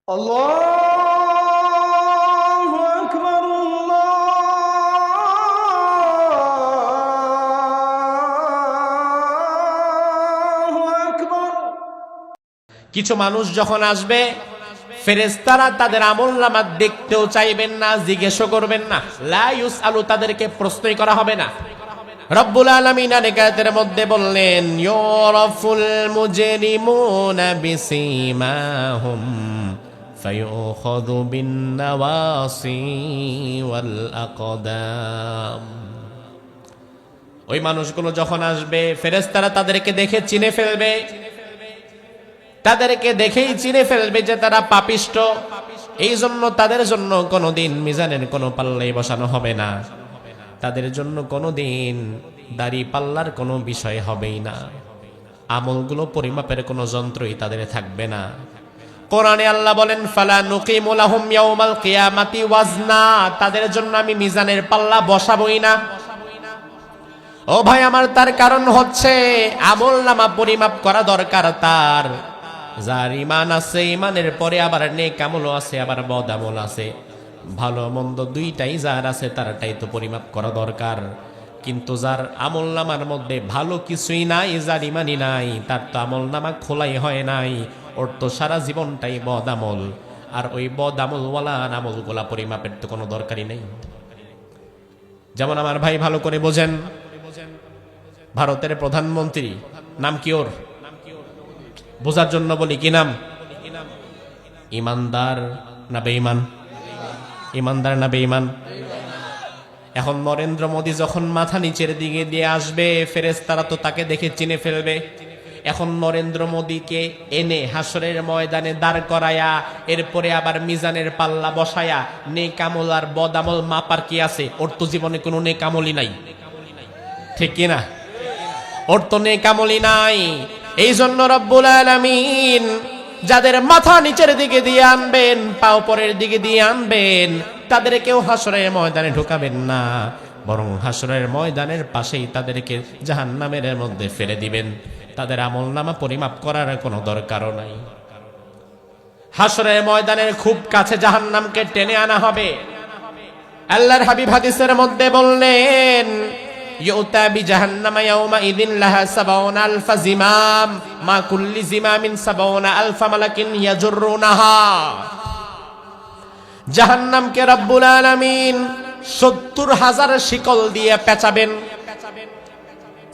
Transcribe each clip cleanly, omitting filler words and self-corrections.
আল্লাহু আকবার, আল্লাহু আকবার। কিছু মানুষ যখন আসবে, ফেরেশতারা তাদের আমলনামা দেখতেও চাইবেন না, জিজ্ঞেসও করবেন না। লা ইউসআলু, তাদেরকে প্রশ্নই করা হবে না। রব্বুল আলামিন আয়াতের মধ্যে বললেন, ইউরাফুল মুজরিমুনা বিসীমাহুম ফায়ুখাযু বিন্নাওয়াসি ওয়াল আকদাম। ওই মানুষগুলো যখন আসবে, ফেরেশতারা তাদেরকে দেখে চিনে ফেলবে। তাদেরকে দেখেই চিনে ফেলবে যে তারা পাপিষ্ট। এই জন্য তাদের জন্য কোনোদিন মিজানের কোনো পাল্লাই বসানো হবে না। তাদের জন্য কোনোদিন দাড়ি পাল্লার কোনো বিষয় হবেই না। আমলগুলো পরিমাপের কোনো যন্ত্রই তাদের থাকবে না। কোরআনে আল্লাহ বলেন, ফালা নুকিমু লাহুম ইয়াউমাল কিয়ামাতি ওয়াজনা, তাদের জন্য আমি মিজানের পাল্লা বসাবই না। ও ভাই আমার, তার কারণ হচ্ছে আমলনামা পরিমাপ করা দরকার তার। যার ঈমান আছে, ঈমানের পরে আবার নেক আমলও আছে, আবার বদ আমল আছে। ভালো মন্দ দুইটাই যার আছে, তারটাই তো পরিমাপ করা দরকার। কিন্তু যার আমলনামার মধ্যে ভালো কিছুই নাই, যার ঈমানই নাই, তার তো আমলনামা খোলাই হয় নাই। ওর তো সারা জীবনটাই বদ আমল। আর ওই বদ আমলওয়ালা আমলগুলা পরিমাপের তো কোনো দরকারই নেই। যেমন আমার ভাই ভালো করে বোঝেন, ভারতের প্রধানমন্ত্রী নাম কি ওর? বোঝার জন্য বলি, কি নাম? ইমানদার না বেঈমান? ইমানদার না বেঈমান? এখন নরেন্দ্র মোদী যখন মাথা নিচের দিকে দিয়ে আসবে, ফেরেশতারা তো তাকে দেখে চিনে ফেলবে। এখন নরেন্দ্র মোদীকে এনে হাসরের ময়দানে দাঁড় করায়া, এরপরে আবার মিজানের পাল্লা বসায়া নেক আমল আর বদ আমল মাপার কি আছে? ওর তো জীবনে কোনো নেক আমলই নাই, ঠিক কিনা? ওর তো নেক আমলই নাই। এই জন্য রব্বুল আলামিন যাদের মাথা নিচের দিকে দিয়ে আনবেন, পা উপরের দিকে দিয়ে আনবেন, তাদেরকেও হাসরের ময়দানে ঢুকাবেন না, বরং হাসরের ময়দানের পাশেই তাদেরকে জাহান্নামের মধ্যে ফেলে দিবেন। তাদের আমলনামা পরিমাপ করার কোনো দরকারও নাই। হাসরের ময়দানের খুব কাছে জাহান্নামকে টেনে আনা হবে। আল্লাহর হাবিব হাদিসের মধ্যে বললেন, ইউতা বিজাহান্নামা ইয়াউমাইযিন লাহা ৭০,০০০ জিমাম, মা কুল্লি জিমামিন ৭০,০০০ মালাকিন ইয়াজুরুনাহা। জাহান্নামকে রব্বুল আলামিন ৭০,০০০ শিকল দিয়ে পেঁচাবেন।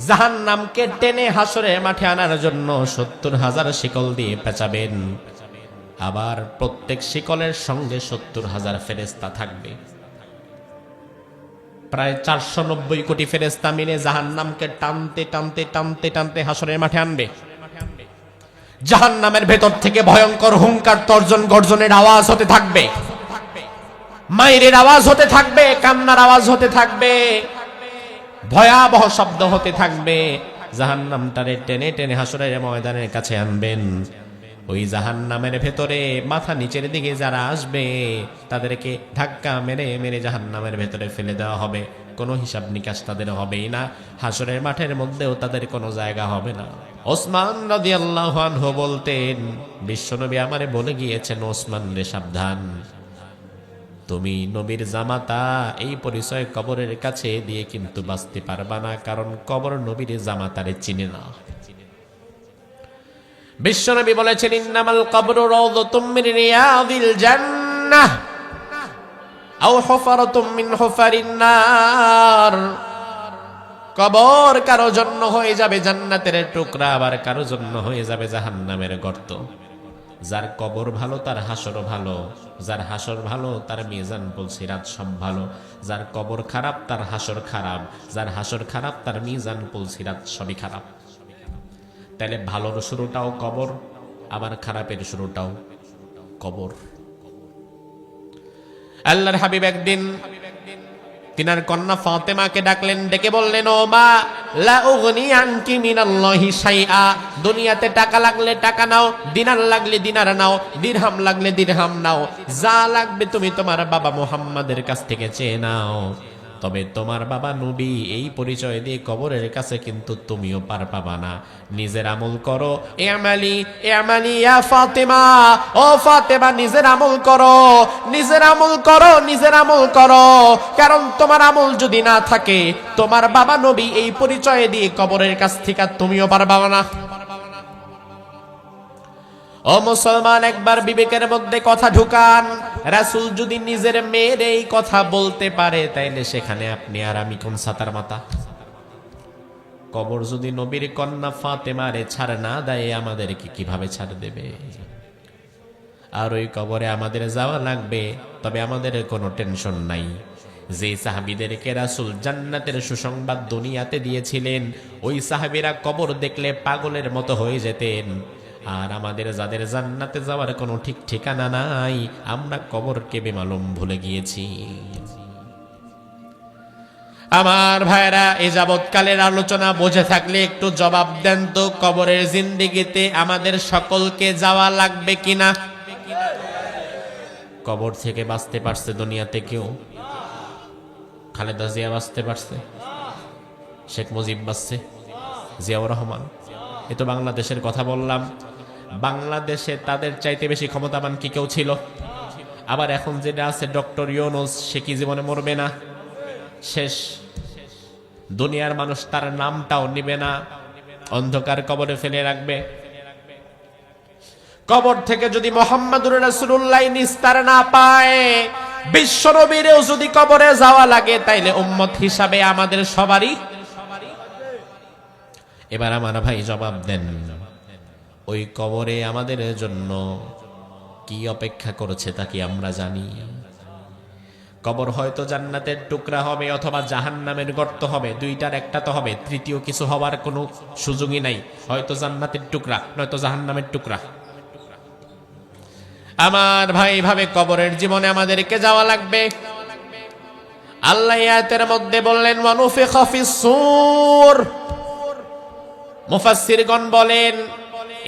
জাহান্নামকে টেনে হাসরের মাঠে আনার জন্য ৭০,০০০ শিকল দিয়ে পেঁচাবেন। আবার প্রত্যেক শিকলের সঙ্গে ৭০,০০০ ফেরেশতা থাকবে। প্রায় ৪৯০ কোটি ফেরেশতা মিলে জাহান্নামকে টানতে টানতে টানতে টানতে হাসরের মাঠে আনবে। জাহান্নামের ভেতর থেকে ভয়ঙ্কর হুঙ্কার, তর্জন, গর্জনের আওয়াজ হতে থাকবে, মাইরের আওয়াজ হতে থাকবে, কান্নার আওয়াজ হতে থাকবে, ভয়াবহ শব্দ হতে থাকবে। জাহান্নামটারে টেনে টেনে হাসরের ময়দানের কাছে আনবেন। ওই জাহান্নামের ভেতরে মাথা নিচের দিকে যারা আসবে, তাদেরকে ধাক্কা মেরে মেরে জাহান্নামের ভেতরে ফেলে দেওয়া হবে। কোনো হিসাব নিকাশ তাদের হবেই না। হাসরের মাঠের মধ্যেও তাদের কোনো জায়গা হবে না। ওসমান রাদিয়াল্লাহু আনহু বলতেন, বিশ্বনবী আমারে বলে গিয়েছেন, ওসমান রে সাবধান, তুমি নবীর জামাতা, এই পরিচয় কবরের কাছে দিয়ে কিন্তু বাঁচতে পারবা না, কারণ কবর নবীর জামাতারে চিনে না। বিশ্বনবী বলেছেন, ইন্নামাল কবরু রাউযাতুম মিন রিয়াদিল জান্নাহ আও হুফরাতুম মিন হুফারিন নার। কবর কারো জন্য হয়ে যাবে জান্নাতের টুকরা, আবার কারো জন্য হয়ে যাবে জাহান্নামের গর্ত। যার কবর ভালো তার হাসর ভালো, যার হাসর ভালো তার মিজান পুলসিরাত সব ভালো। যার কবর খারাপ তার হাসর খারাপ, যার হাসর খারাপ তার মিজান পুলসিরাত সবই খারাপ। তাহলে ভালোর শুরুটাও কবর, আবার খারাপের শুরুটাও কবর। আল্লাহর হাবিব একদিন তিনার কন্যা ফাতেমাকে ডাকলেন, ডেকে বললেন, ও মা, লা উগনি আনকি মিনাল্লাহি শাইআ, দুনিয়াতে টাকা লাগলে টাকা নাও, দিনার লাগলে দিনার নাও, দিরহাম লাগলে দিরহাম নাও, যা লাগবে তুমি তোমার বাবা মুহাম্মাদের কাছ থেকে চেয়ে নাও। তবে তোমার বাবা নবী এই পরিচয় দিয়ে কবরের কাছে কিন্তু তুমিও পার পাবা না। নিজের আমল করো। আমালি আমালি ইয়া ফাতেমা, ও ফাতেমা নিজের আমল করো, নিজের আমল করো, নিজের আমল করো। কারণ তোমার আমল যদি না থাকে, তোমার বাবা নবী এই পরিচয় দিয়ে কবরের কাছ থেকে তুমিও পার পাবা না। ও মুসলমান, একবার বিবেকের মধ্যে কথা ঢুকান। রাসূল যদি নিজের মেয়ের এই কথা বলতে পারে, তাইলে সেখানে আপনি আর আমি কোন ছাতার মাথা? কবর যদি নবীর কন্যা ফাতেমারে ছাড় না দেয়, আমাদেরকে কিভাবে ছাড় দেবে? আর ওই কবরে আমাদের যাওয়া লাগবে। তবে আমাদের কোনো টেনশন নাই। যে সাহাবীদেরকে রাসূল জান্নাতের সুসংবাদ দুনিয়াতে দিয়েছিলেন, ওই সাহাবীরা কবর দেখলে পাগলের মতো হয়ে যেতেন। আর আমাদের যাদের জান্নাতে যাওয়ার কোনো ঠিক ঠিকানা নাই, আমরা কবরকে বেমালুম ভুলে গিয়েছি। আমার ভাইরা, এ যাবৎকালের আলোচনা বুঝে থাকলে একটু জবাব দেন তো, কবরের জিন্দেগিতে আমাদের সকলকে যাওয়া লাগবে কিনা? কবর থেকে বাঁচতে পারছে দুনিয়াতে কেউ? খালেদা জিয়া বাঁচতে পারছে, শেখ মুজিব বাঁচছে, জিয়াউর রহমান। এ তো বাংলাদেশের কথা বললাম। বাংলাদেশে তাদের চাইতে বেশি ক্ষমতাবান কি কেউ ছিল? আবার এখন যেটা আছে ডক্টর ইউনূস, সে কি জীবনে মরবে না? শেষ। দুনিয়ার মানুষ তার নামটাও নিবে না, অন্ধকার কবরে ফেলে রাখবে। কবর থেকে যদি মুহাম্মদুর রাসূলুল্লাহ নিস্তার না পায়, বিশ্ব নবীরেও যদি কবরে যাওয়া লাগে, তাইলে উম্মত হিসাবে আমাদের সবারই। এবার আমার ভাই জবাব দেন, ওই কবরে আমাদের জন্য কি অপেক্ষা করেছে তা কি আমরা জানি? কবর হয়তো জান্নাতের টুকরা হবে অথবা জাহান্নামের গর্ত হবে, দুইটার একটা তো হবে, তৃতীয় কিছু হওয়ার কোনো সুযোগই নাই। হয়তো জান্নাতের টুকরা, নয়তো জাহান্নামের টুকরা। আমার ভাই, ভাবে কবরের জীবনে আমাদেরকে যাওয়া লাগবে। আল্লাহ আয়াতের মধ্যে বললেন ওয়ানুফিখা ফিস-সূর। মুফাসসিরগণ বলেন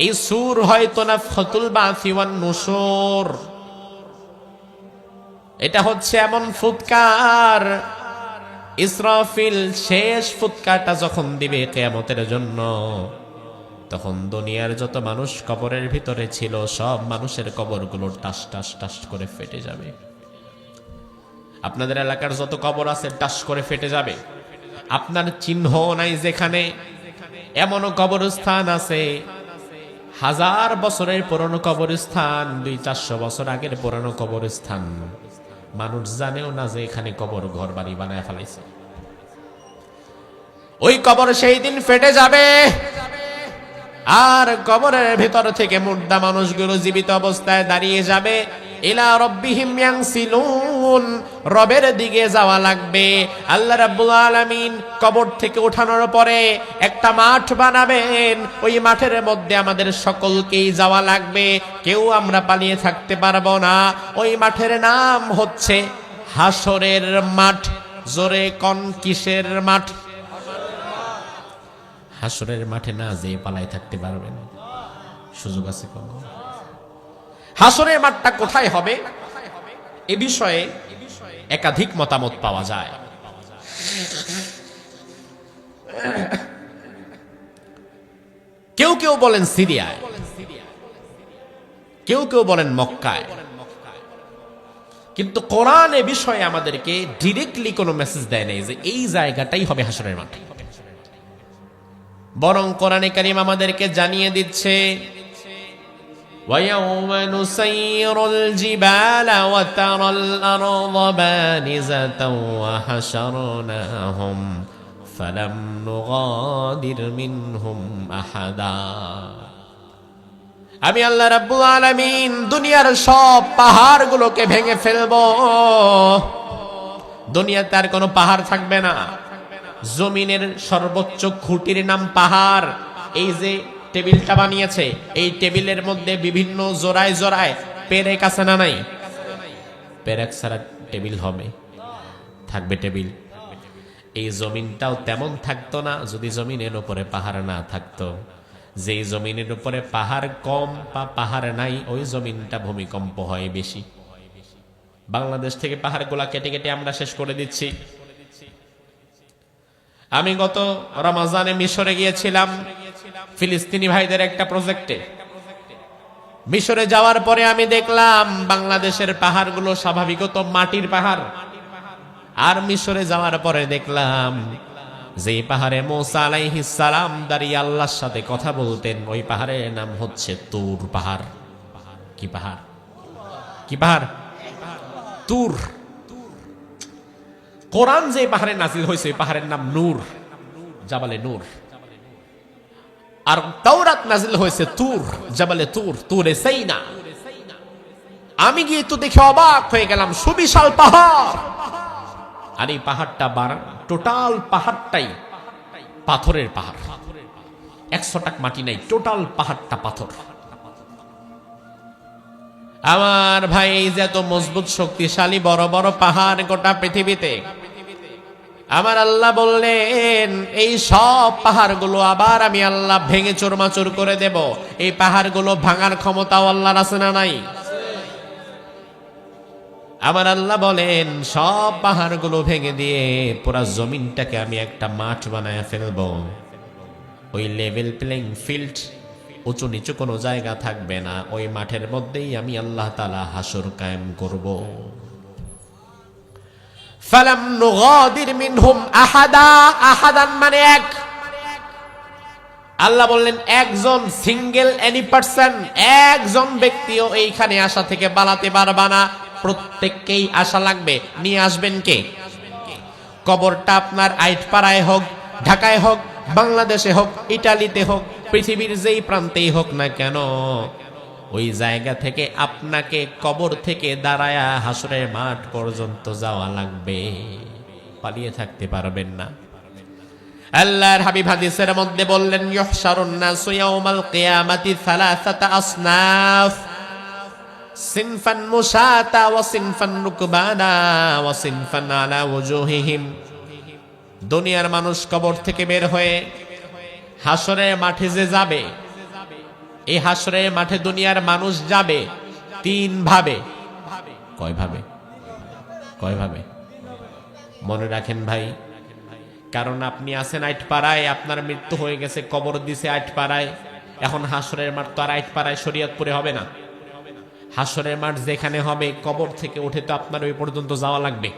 এই সূর হয়তো নাফখাতুল বাসি ওয়ান নুশুর। এটা হচ্ছে এমন ফুৎকার, ইসরাফিল শেষ ফুৎকারটা যখন দিবে কিয়ামতের জন্য, তখন দুনিয়ার যত মানুষ কবরের ভিতরে ছিল, সব মানুষের কবরগুলো টাস টাস টাস করে ফেটে যাবে। আপনাদের এলাকার যত কবর আছে টাস করে ফেটে যাবে। আপনার চিহ্ন নাই যেখানে, এমনও কবরস্থান আছে 1000 বছরের পুরনো কবরস্থান, 200-400 বছর আগের পুরনো কবরস্থান, মানুষ জানেও না যে এখানে কবর ঘর বাড়ি বানায় ফেলাইছে। ওই কবর সেই দিন ফেটে যাবে, আর কবরের ভিতর থেকে মুর্দা মানুষগুলো জীবিত অবস্থায় দাঁড়িয়ে যাবে। ইলা রাব্বিহিম ইয়ানসিলুন, রবের দিকে যাওয়া লাগবে। আল্লাহ রাব্বুল আলামিন কবর থেকে ওঠানোর পরে একটা মাঠ বানাবেন, ওই মাঠের মধ্যে আমাদের সকলকেই যাওয়া লাগবে, কেউ আমরা পালিয়ে থাকতে পারবো না। ওই মাঠের নাম হচ্ছে হাসরের মাঠ। জোরে কোন কিসের মাঠ? হাসরের মাঠে না যে পালাই থাকতে পারবেন, সুযোগ আছে কোন? হাসরের মাঠটা কোথায় হবে এ বিষয়ে একাধিক মতামত পাওয়া যায়। কেউ কেউ বলেন সিরিয়ায়, কেউ কেউ বলেন মক্কায়, কিন্তু কোরআন এ বিষয়ে আমাদেরকে ডিরেক্টলি কোনো মেসেজ দেয় নাই যে এই জায়গাটাই হবে হাসরের মাঠ। বরং কোরআনে কারীম আমাদেরকে জানিয়ে দিচ্ছে وَيَوْمَ نُسَيِّرُ الْجِبَالَ وَتَرَى الْأَرْضَ بَارِزَةً وَحَشَرْنَاهُمْ فَلَمْ نُغَادِرْ مِنْهُمْ أَحَدًا। আমি আল্লাহ রাব্বুল আলামিন দুনিয়ার সব পাহাড়গুলোকে ভেঙে ফেলবো। দুনিয়াতে আর কোনো পাহাড় থাকবে না। জমিনের সর্বোচ্চ খুঁটির নাম পাহাড়। এই যে টেবিলটা বানিয়েছে, এই টেবিলের মধ্যে বিভিন্ন জোড়ায় জোড়ায় পেরেক আছে না নাই? পেরেক ছাড়া টেবিল হবে? থাকবে টেবিল। এই জমিনটাও তেমন থাকতো না যদি জমিনের উপরে পাহাড় না থাকতো। যেই জমিনের উপরে পাহাড় কম বা পাহাড় নাই, ওই জমিনটা ভূমিকম্প হয় বেশি। বাংলাদেশ থেকে পাহাড়গুলা কেটে কেটে আমরা শেষ করে দিচ্ছি। আমি গত রমজানে মিশরে গিয়েছিলাম ফিলিস্তিনি ভাইদের একটা প্রজেক্টে। মিশরে যাওয়ার পরে আমি দেখলাম বাংলাদেশের পাহাড়গুলো স্বাভাবিকত মাটির পাহাড়, আর মিশরে যাওয়ার পরে দেখলাম যে পাহাড়ে মুসা আলাইহিস সালাম দাঁড়িয়ে আল্লাহর সাথে কথা বলতেন, ওই পাহাড়ের নাম হচ্ছে তুর পাহাড়। কি পাহাড়? কি পাহাড়? তুর। কোরআন যে পাহাড়ে নাজিল হয়েছে ওই পাহাড়ের নাম নূর, জাবালে নূর। আর তাওরাত নাজিল হয়েছে তুর, জাবালে তুর, তুরে সাইনা। আমি গিয়ে তো দেখে অবাক হয়ে গেলাম, সুবিশাল পাহাড়। আর এই পাহাড়টা টোটাল পাহাড়টাই পাথরের পাহাড়, 100 টাক মাটি নাই, টোটাল পাহাড়টা পাথর। আমার ভাই, এই যে এত মজবুত শক্তিশালী বড় বড় পাহাড় গোটা পৃথিবীতে, আমার আল্লাহ বললেন এই সব পাহাড়গুলো আবার আমি আল্লাহ ভেঙে চুরমাচুর করে দেব। এই পাহাড়গুলো ভাঙার ক্ষমতাও আল্লাহর আছে না নাই? আমার আল্লাহ বলেন সব পাহাড়গুলো ভেঙে দিয়ে পুরা জমিনটাকে আমি একটা মাঠ বানায় ফেলব। ওই লেভেল প্লেইং ফিল্ড, উঁচু নিচু কোনো জায়গা থাকবে না। ওই মাঠের মধ্যেই আমি আল্লাহ তাআলা হাসর কায়েম করব। ফালাম নুগাদির মিনহুম আহাদা, আহাদান মানে এক। আল্লাহ বললেন একজন সিঙ্গেল এনি পারসন, একজন ব্যক্তিও এইখানে আসা থেকে বালাতে পারবা না, প্রত্যেককেই আসা লাগবে। নিয়ে আসবেন কে? কবরটা আপনার আইটপাড়ায় হোক, ঢাকায় হোক, বাংলাদেশে হোক, ইটালিতে হোক, পৃথিবীর যেই প্রান্তেই হোক না কেন, ওই জায়গা থেকে আপনাকে কবর থেকে দাঁড়ায়া হাসরের মাঠ পর্যন্ত যাওয়া লাগবে, পালিয়ে থাকতে পারবেন না। আল্লাহর হাবিব হাদিসের মধ্যে বললেন ইউহশারুন নাসু ইয়াউমাল কিয়ামাতি সালাসাতা আসনাফ, সিনফান মুশাতা ওয়া সিনফান রুকবানা ওয়া সিনফান আলা ওয়াজুহিহিম। দুনিয়ার মানুষ কবর থেকে বের হয়ে হাসরের মাঠে যে যাবে, এই হাসরের মাঠে দুনিয়ার মানুষ যাবে 3 ভাবে। কয় ভাবে? কয় ভাবে? মনে রাখেন ভাই, কারণ আপনি আছেন আইটপাড়ায়, আপনার মৃত্যু হয়ে গেছে, কবর দিছে আইটপাড়ায়, এখন হাসরের মাঠ তো আর আইটপাড়ায় শরীয়তপুরে হবে না। হাসরের মাঠ যেখানে হবে, কবর থেকে উঠে তো আপনার ওই পর্যন্ত যাওয়া লাগবে।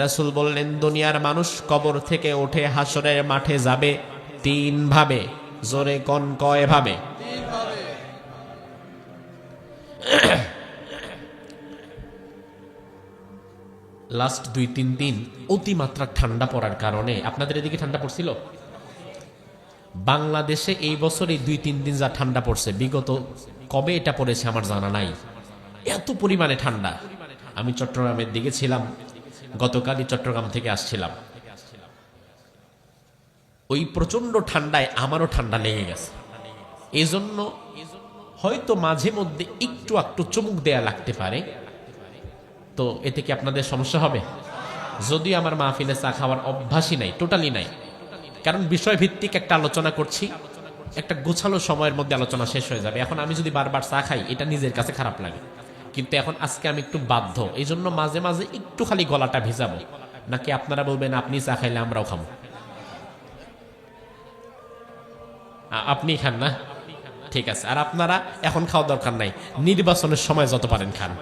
রাসূল বললেন দুনিয়ার মানুষ কবর থেকে উঠে হাসরের মাঠে যাবে 3 ভাবে। জোরে কোন কয় ভাবে? লাস্ট 2-3 দিন অতিমাত্রা ঠান্ডা পড়ার কারণে, আপনাদের এদিকে ঠান্ডা পড়ছিল? বাংলাদেশে এই বছর এই 2-3 দিন যা ঠান্ডা পড়ছে, বিগত কবে এটা পড়েছে আমার জানা নাই, এত পরিমাণে ঠান্ডা। আমি চট্টগ্রামের দিকে ছিলাম, গতকালই চট্টগ্রাম থেকে আসছিলাম। ওই প্রচন্ড ঠান্ডায় আমারও ঠান্ডা লেগে গেছে। এই জন্য হয়তো মাঝে মধ্যে একটু একটু চুমুক দেয়া লাগতে পারে। তো এতে কি আপনাদের সমস্যা হবে? যদি আমার মাহফিলে চা খাওয়ার অভ্যাসই নাই, টোটালি নাই, কারণ বিষয় ভিত্তিক একটা আলোচনা করছি, একটা গোছালো সময়ের মধ্যে আলোচনা শেষ হয়ে যাবে। এখন আমি যদি বারবার চা খাই, এটা নিজের কাছে খারাপ লাগে, কিন্তু এখন আজকে আমি একটু বাধ্য, এই জন্য মাঝে মাঝে একটু খালি গলাটা ভিজাবো। নাকি আপনারা বলবেন আপনি চা খাইলে আমরাও খাবো? আপনি খান না? ঠিক আছে। আর আপনারা এখন খাওয়া দরকার নাই, নির্বাচনের সময় যত পারেন খান।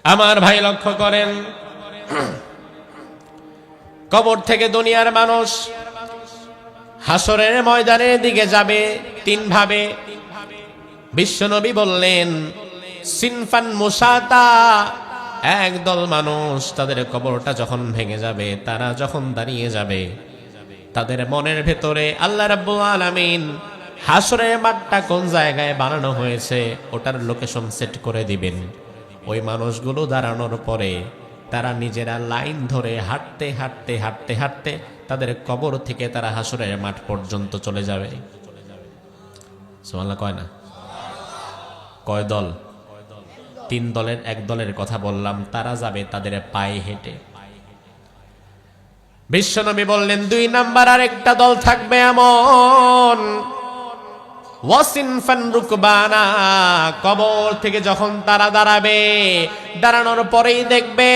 আমার ভাই লক্ষ্য করেন, কবর থেকে দুনিয়ার মানুষ হাসরের ময়দানের দিকে যাবে 3 ভাবে। বিশ্বনবী বললেন সিনফান মুশাতা, একদল মানুষ তাদের কবরটা যখন ভেঙে যাবে, তারা যখন দাঁড়িয়ে যাবে, তাদের মনের ভেতরে আল্লাহ রাব্বুল আলামিন হাসরের মাঠটা কোন জায়গায় বানানো হয়েছে ওটার লোকেশন সেট করে দিবেন। ওই মানুষগুলো দাঁড়ানোর পরে তারা নিজেরা লাইন ধরে হাঁটতে হাঁটতে হাঁটতে হাঁটতে তাদের কবর থেকে তারা হাসরের মাঠ পর্যন্ত চলে যাবে। সুবহানাল্লাহ কয় না? কয় দল? 3 দলের এক দলের কথা বললাম, তারা যাবে তাদের পায়ে হেঁটে। বিশ্বনবী বললেন 2 নাম্বার আরেকটা দল থাকবে এমন, ওয়াসিনফান রুকবানা, কবর থেকে যখন তারা দাঁড়াবে, দাঁড়ানোর পরেই দেখবে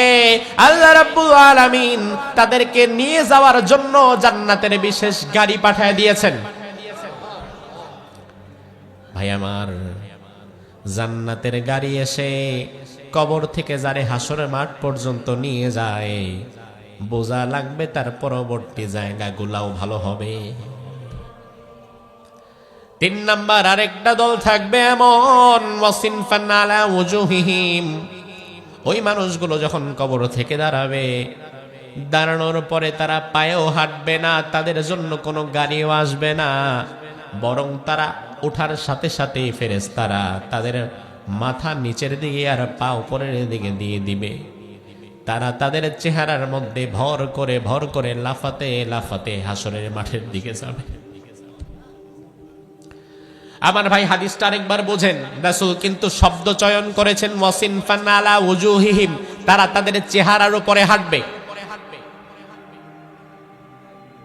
আল্লাহ রাব্বুল আলামিন তাদেরকে নিয়ে যাওয়ার জন্য জান্নাতের বিশেষ গাড়ি পাঠিয়ে দিয়েছেন। ভাই আমার, জান্নাতের গাড়ি এসে কবর থেকে যারে হাসরের মাঠ পর্যন্ত নিয়ে যায়, বোঝা লাগবে তার পরবর্তী জায়গাগুলাও ভালো হবে। 3 নাম্বার আরেকটা দল থাকবে এমন, ওয়াসিনফান আলা উজুহিহিম, ওই মানুষগুলো যখন কবর থেকে দাঁড়াবে, দাঁড়ানোর পরে তারা পায়েও হাঁটবে না, তাদের জন্য কোনো গাড়িও আসবে না, বরং তারা ওঠার সাথে সাথে ফেরেশতারা তাদের মাথা নিচের দিকে আর পা উপরের দিকে দিয়ে দিবে। তারা তাদের চেহারার মধ্যে ভর করে লাফাতে লাফাতে হাসরের মাঠের দিকে যাবে। আমার ভাই, হাদিসটা আরেকবার বোঝেন। রাসূল কিন্তু শব্দ চয়ন করেছেন ওয়াসিনফান আলা উজুহিহিম, তারা তাদের চেহারার উপরে হাঁটবে।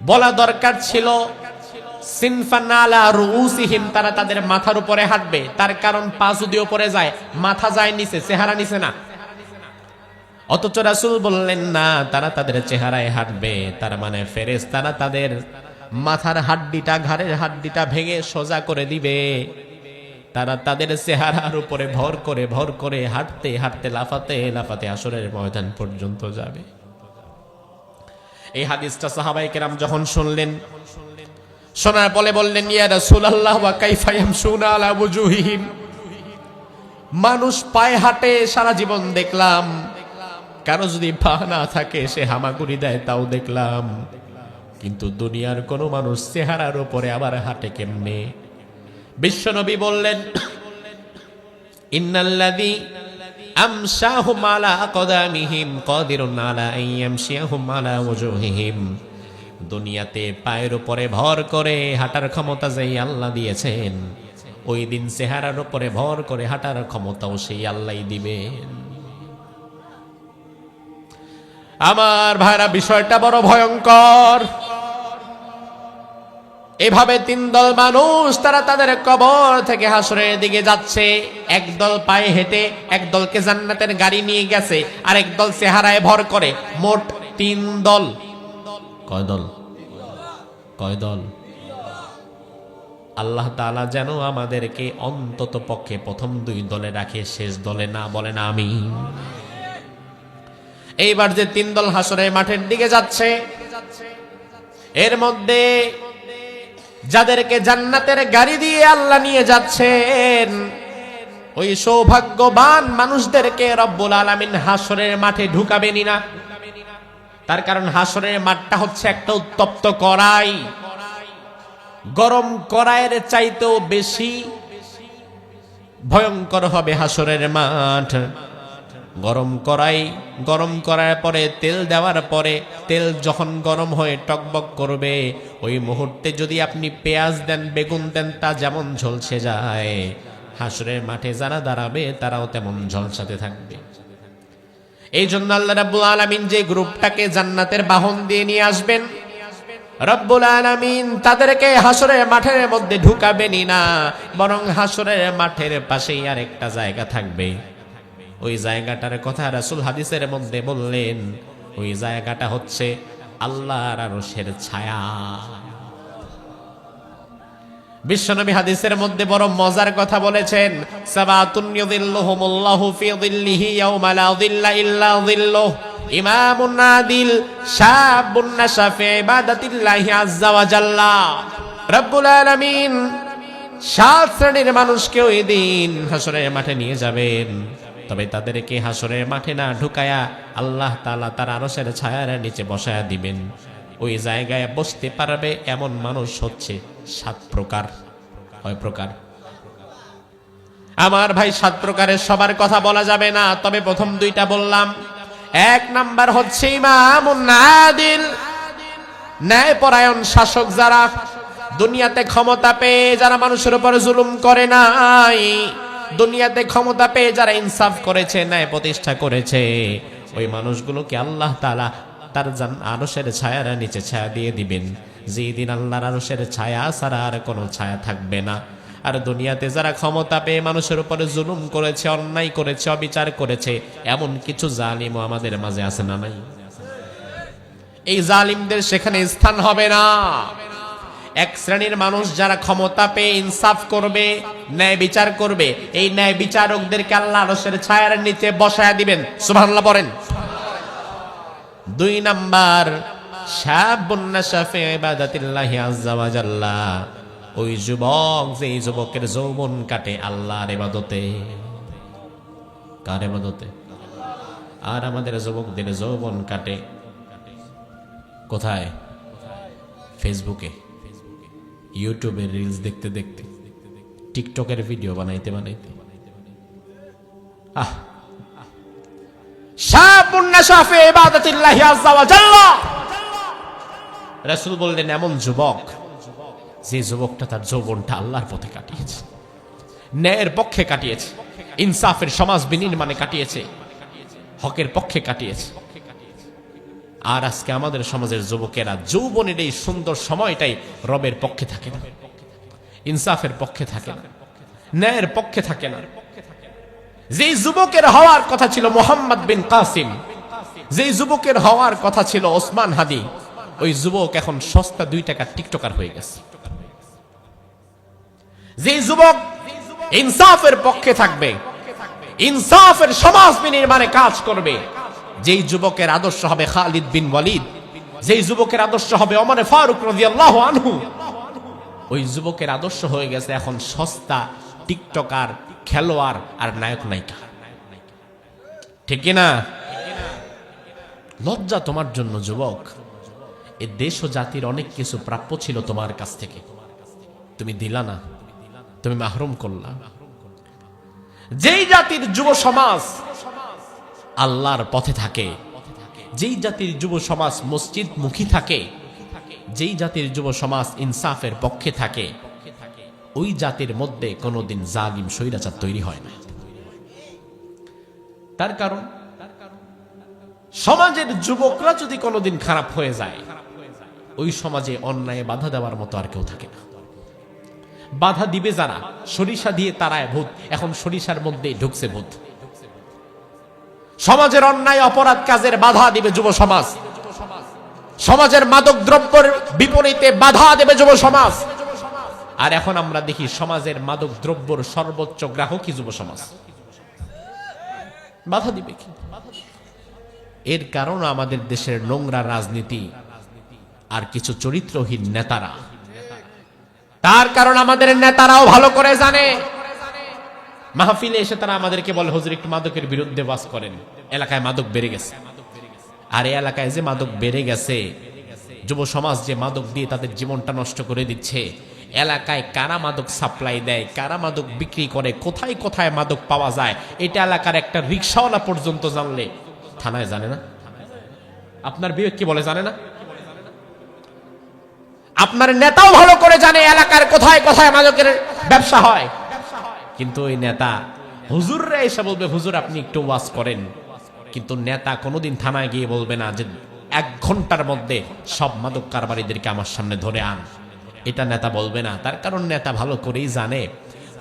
বলা দরকার ছিল সিনফান আলা রুউসিহিম, তারা তাদের মাথার উপরে হাঁটবে। তার কারণ পা যদি উপরে যায়, মাথা যায় নিচে, চেহারা নিচে না। অথচ রাসূল বললেন না, তারা তাদের চেহারায় হাঁটবে। তার মানে ফেরেশতারা তাদের মাথার হাড্ডিটা, ঘাড়ের হাড্ডিটা ভেঙে সোজা করে দিবে। তারা তাদের চেহারার উপরে ভর করে হাঁটতে হাঁটতে লাফাতে লাফাতে হাসরের ময়দান পর্যন্ত যাবে। এই হাদিসটা সাহাবায়ে কেরাম যখন শুনলেন, শোনার পরে বললেন, ইয়া রাসূলুল্লাহ ওয়া কাইফা ইয়ামশুনা আলা ওয়ুজুহিহিম, মানুষ পায়ে হাঁটে সারা জীবন দেখলাম, কারো যদি পা না থাকে সে হামাগুড়ি দেয় তাও দেখলাম, কিন্তু দুনিয়ার কোন মানুষ চেহারার উপরে আবার হাঁটে কেমনে? বিশ্বনবী বললেন, ইন্নাল্লাযী আমশাহুম আলা আকদামিহিম কাদিরুন আলা আইয়ামশিয়াহুম আলা ওয়ুজুহিহিম, দুনিয়াতে পায়ের উপরে ভর করে হাঁটার ক্ষমতা যেই আল্লাহ দিয়েছেন, ওই দিন চেহারার উপরে ভর করে হাঁটার ক্ষমতাও সেই আল্লাহই দিবেন। আমার ভাইরা, বিষয়টা বড় ভয়ঙ্কর। এভাবে 3 দল মানুষ, তারা তাদের কবর থেকে হাসরের দিকে যাচ্ছে। এক দল পায়ে হেঁটে, এক দলকে জান্নাতের গাড়ি নিয়ে গেছে, আর এক দল চেহারায় ভর করে। মোট 3 দল। কয় দল? কয় দল? আল্লাহ তাআলা যেন আমাদেরকে অন্তত পক্ষে প্রথম 2 দলে রাখে, শেষ দলে না, বলেন আমিন। এইবার যে 3 দল হাসরের মাঠের দিকে যাচ্ছে, এর মধ্যে যাদেরকে জান্নাতের গাড়ি দিয়ে আল্লাহ নিয়ে যাচ্ছেন, ওই সৌভাগ্যবান মানুষদেরকে রব্বুল আলামিন হাসরের মাঠে ঢুকাবেনই না। তার কারণ হাসরের মাঠটা হচ্ছে একটা উত্তপ্ত কড়াই। গরম কড়াইয়ের চাইতেও বেশি ভয়ঙ্কর হবে হাসরের মাঠ। গরম করার পরে তেল দেওয়ার পরে, তেল যখন গরম হয়ে টকবক করবে, ওই মুহূর্তে যদি আপনি পেঁয়াজ দেন, বেগুন দেন, তা যেমন ঝলসে যায়, হাসরের মাঠে যারা দাঁড়াবে তারাও তেমন ঝলসাতে থাকবে। এই জন্য আল্লাহ রাব্বুল আলামিন যে গ্রুপটাকে জান্নাতের বাহন দিয়ে নিয়ে আসবেন, রব্বুল আলামিন তাদেরকে হাসরের মাঠের মধ্যে ঢুকাবেনই না, বরং হাসরের মাঠের পাশেই আরেকটা জায়গা থাকবে। ওই জায়গাটার কথা রাসূল হাদিসের মধ্যে বললেন, ওই জায়গাটা হচ্ছে আল্লাহর আরশের ছায়া। বিশ্বনবী হাদিসের মধ্যে বড় মজার কথা বলেছেন, সাবাতুন ইউযিল্লুহুমুল্লাহু ফি যিল্লিহি ইয়াওমা লা যিল্লা ইল্লা যিল্লুহ, ইমামুন আদিল, শাবুন নাশা ফি ইবাদাতিল্লাহি আযজা ওয়া জাল্লা। রব্বুল আলামিন 7 শ্রেণীর মানুষকে ওই দিন হাসরের মাঠে নিয়ে যাবেন। তবে তাদেরকে হাসরের মাঠে না ঢুকায়া আল্লাহ তাআলা তার আরশের ছায়ার নিচে বসায়া দিবেন। ওই জায়গায় বসতে পারবে এমন মানুষ হচ্ছে 7 প্রকার। কয় প্রকার? আমার ভাই, 7 প্রকারের সবার কথা বলা যাবে না, তবে প্রথম 2টা বললাম। 1 নাম্বার হচ্ছে ইমামুন আদিল, ন্যায়পরায়ণ শাসক। যারা দুনিয়াতে ক্ষমতা পেয়ে যারা মানুষের উপর জুলুম করে নাই, দুনিয়াতে ক্ষমতা পেয়ে যারা ইনসাফ করেছে, ন্যায় প্রতিষ্ঠা করেছে, ওই মানুষগুলোকে আল্লাহ তাআলা তার আরশের ছায়ার নিচে ছায়া দিয়ে দিবেন। যেদিন আল্লাহর আরশের ছায়া ছাড়া আর কোনো ছায়া থাকবে না। আর দুনিয়াতে যারা ক্ষমতা পেয়ে মানুষের উপরে জুলুম করেছে, অন্যায় করেছে, অবিচার করেছে, এমন কিছু জালিমও আমাদের মাঝে আছে না নাই? এই জালিমদের সেখানে স্থান হবে না। এক শ্রেণীর মানুষ যারা ক্ষমতা পেয়ে ইনসাফ করবে, ন্যায় বিচার করবে, এই ন্যায় বিচারকদেরকে আল্লাহ আরশের ছায়ার নিচে বসায় দিবেন। সুবহানাল্লাহ বলেন। 2 নাম্বার, শাবুন নাশা ফি ইবাদাতিল্লাহি আযজা ওয়া জাল্লা, ওই যুবক যেই যুবকের যৌবন কাটে আল্লাহর ইবাদতে। কার ইবাদতে? আর আমাদের যুবকদের যৌবন কাটে কোথায়? ফেসবুকে, ইউটিউবে রিলস দেখতে দেখতে, টিকটকের ভিডিও বানাইতে বানাইতে। শাবুন নাশা ফি ইবাদাতিল্লাহি আযজা ওয়া জাল্লা, রাসূল বললেন এমন যুবক যে যুবকটা তার যৌবনটা আল্লাহর পথে কাটিয়েছে, ন্যায়ের পক্ষে কাটিয়েছে, ইনসাফের সমাজ বিনির্মাণে কাটিয়েছে, হকের পক্ষে কাটিয়েছে। আর আজকে আমাদের সমাজের যুবকেরা যৌবনের এই সুন্দর সময়টাই রবের পক্ষে থাকে না, ইনসাফের পক্ষে থাকে না, ন্যায়ের পক্ষে থাকে না। যেই যুবকের হওয়ার কথা ছিল মোহাম্মদ বিন কাসিম, যেই যুবকের হওয়ার কথা ছিল ওসমান হাদি, ওই যুবক এখন সস্তা 2 টাকার টিকটকার হয়ে গেছে। যেই যুবক ইনসাফের পক্ষে থাকবে, ইনসাফের সমাজ বিনির্মাণে কাজ করবে, যেই যুবকের আদর্শ হবে খালিদ বিন ওয়ালিদ, যেই যুবকের আদর্শ হবে ওমর ফারুক রাদিয়াল্লাহু আনহু, ওই যুবকের আদর্শ হয়ে গেছে এখন সস্তা টিকটকার, খেলোয়াড় আর নায়ক নায়িকা। ঠিক কি না? লজ্জা তোমার জন্য যুবক। এ দেশ ও জাতির অনেক কিছু প্রাপ্য ছিল তোমার কাছ থেকে, তুমি দিলা না, তুমি মাহরুম করলা। যেই জাতির যুব সমাজ আল্লাহর পথে থাকে, যেই জাতির যুব সমাজ মসজিদ মুখী থাকে, যেই জাতির যুব সমাজ ইনসাফের পক্ষে থাকে, ওই জাতির মধ্যে কোনোদিন জালিম স্বৈরাচার তৈরি হয় না। তার কারণ সমাজের যুবকরা যদি কোনোদিন খারাপ হয়ে যায়, ওই সমাজে অন্যায় বাধা দেওয়ার মতো আর কেউ থাকে না। বাধা দিবে যারা, সরিষা দিয়ে তারায় ভূত, এখন সরিষার মধ্যে ঢুকছে ভূত। সমাজের অন্যায় অপরাধ কাজের বাধা দিবে যুব সমাজ, সমাজের মাদক দ্রব্যের বিপরীতে বাধা দেবে যুব সমাজ। আর এখন আমরা দেখি সমাজের মাদক দ্রব্যের সর্বোচ্চ গ্রাহকই যুব সমাজ। বাধা দিবে কি? এর কারণ আমাদের দেশের নোংরা রাজনীতি আর কিছু চরিত্রহীন নেতারা। তার কারণ আমাদের নেতারাও ভালো করে জানে। মাহফিলে এসে তারা আমাদেরকে বলে, হুজুর একটু মাদকের বিরুদ্ধে ওয়াজ করেন, এলাকায় মাদক বেড়ে গেছে। আর এই এলাকায় যে মাদক বেড়ে গেছে, যুব সমাজ যে মাদক দিয়ে তাদের জীবনটা নষ্ট করে দিচ্ছে, এলাকায় কারা মাদক সাপ্লাই দেয়, কারা মাদক বিক্রি করে, কোথায় কোথায় মাদক পাওয়া যায়, এটা এলাকার একটা রিকশাওয়ালা পর্যন্ত জানলে থানায় জানে না। আপনার বিবেক কি বলে জানে না? আপনার নেতাও ভালো করে জানে এলাকার কোথায় কোথায় মাদকের ব্যবসা হয়, কিন্তু ওই নেতা হুজুররা এসে বলবে, হুজুর আপনি একটু ওয়াজ করেন, কিন্তু নেতা কোনোদিন থানায় গিয়ে বলবে না যে 1 ঘন্টার মধ্যে সব মাদক কারবারিদেরকে আমার সামনে ধরে আন। এটা নেতা বলবে না। তার কারণ নেতা ভালো করেই জানে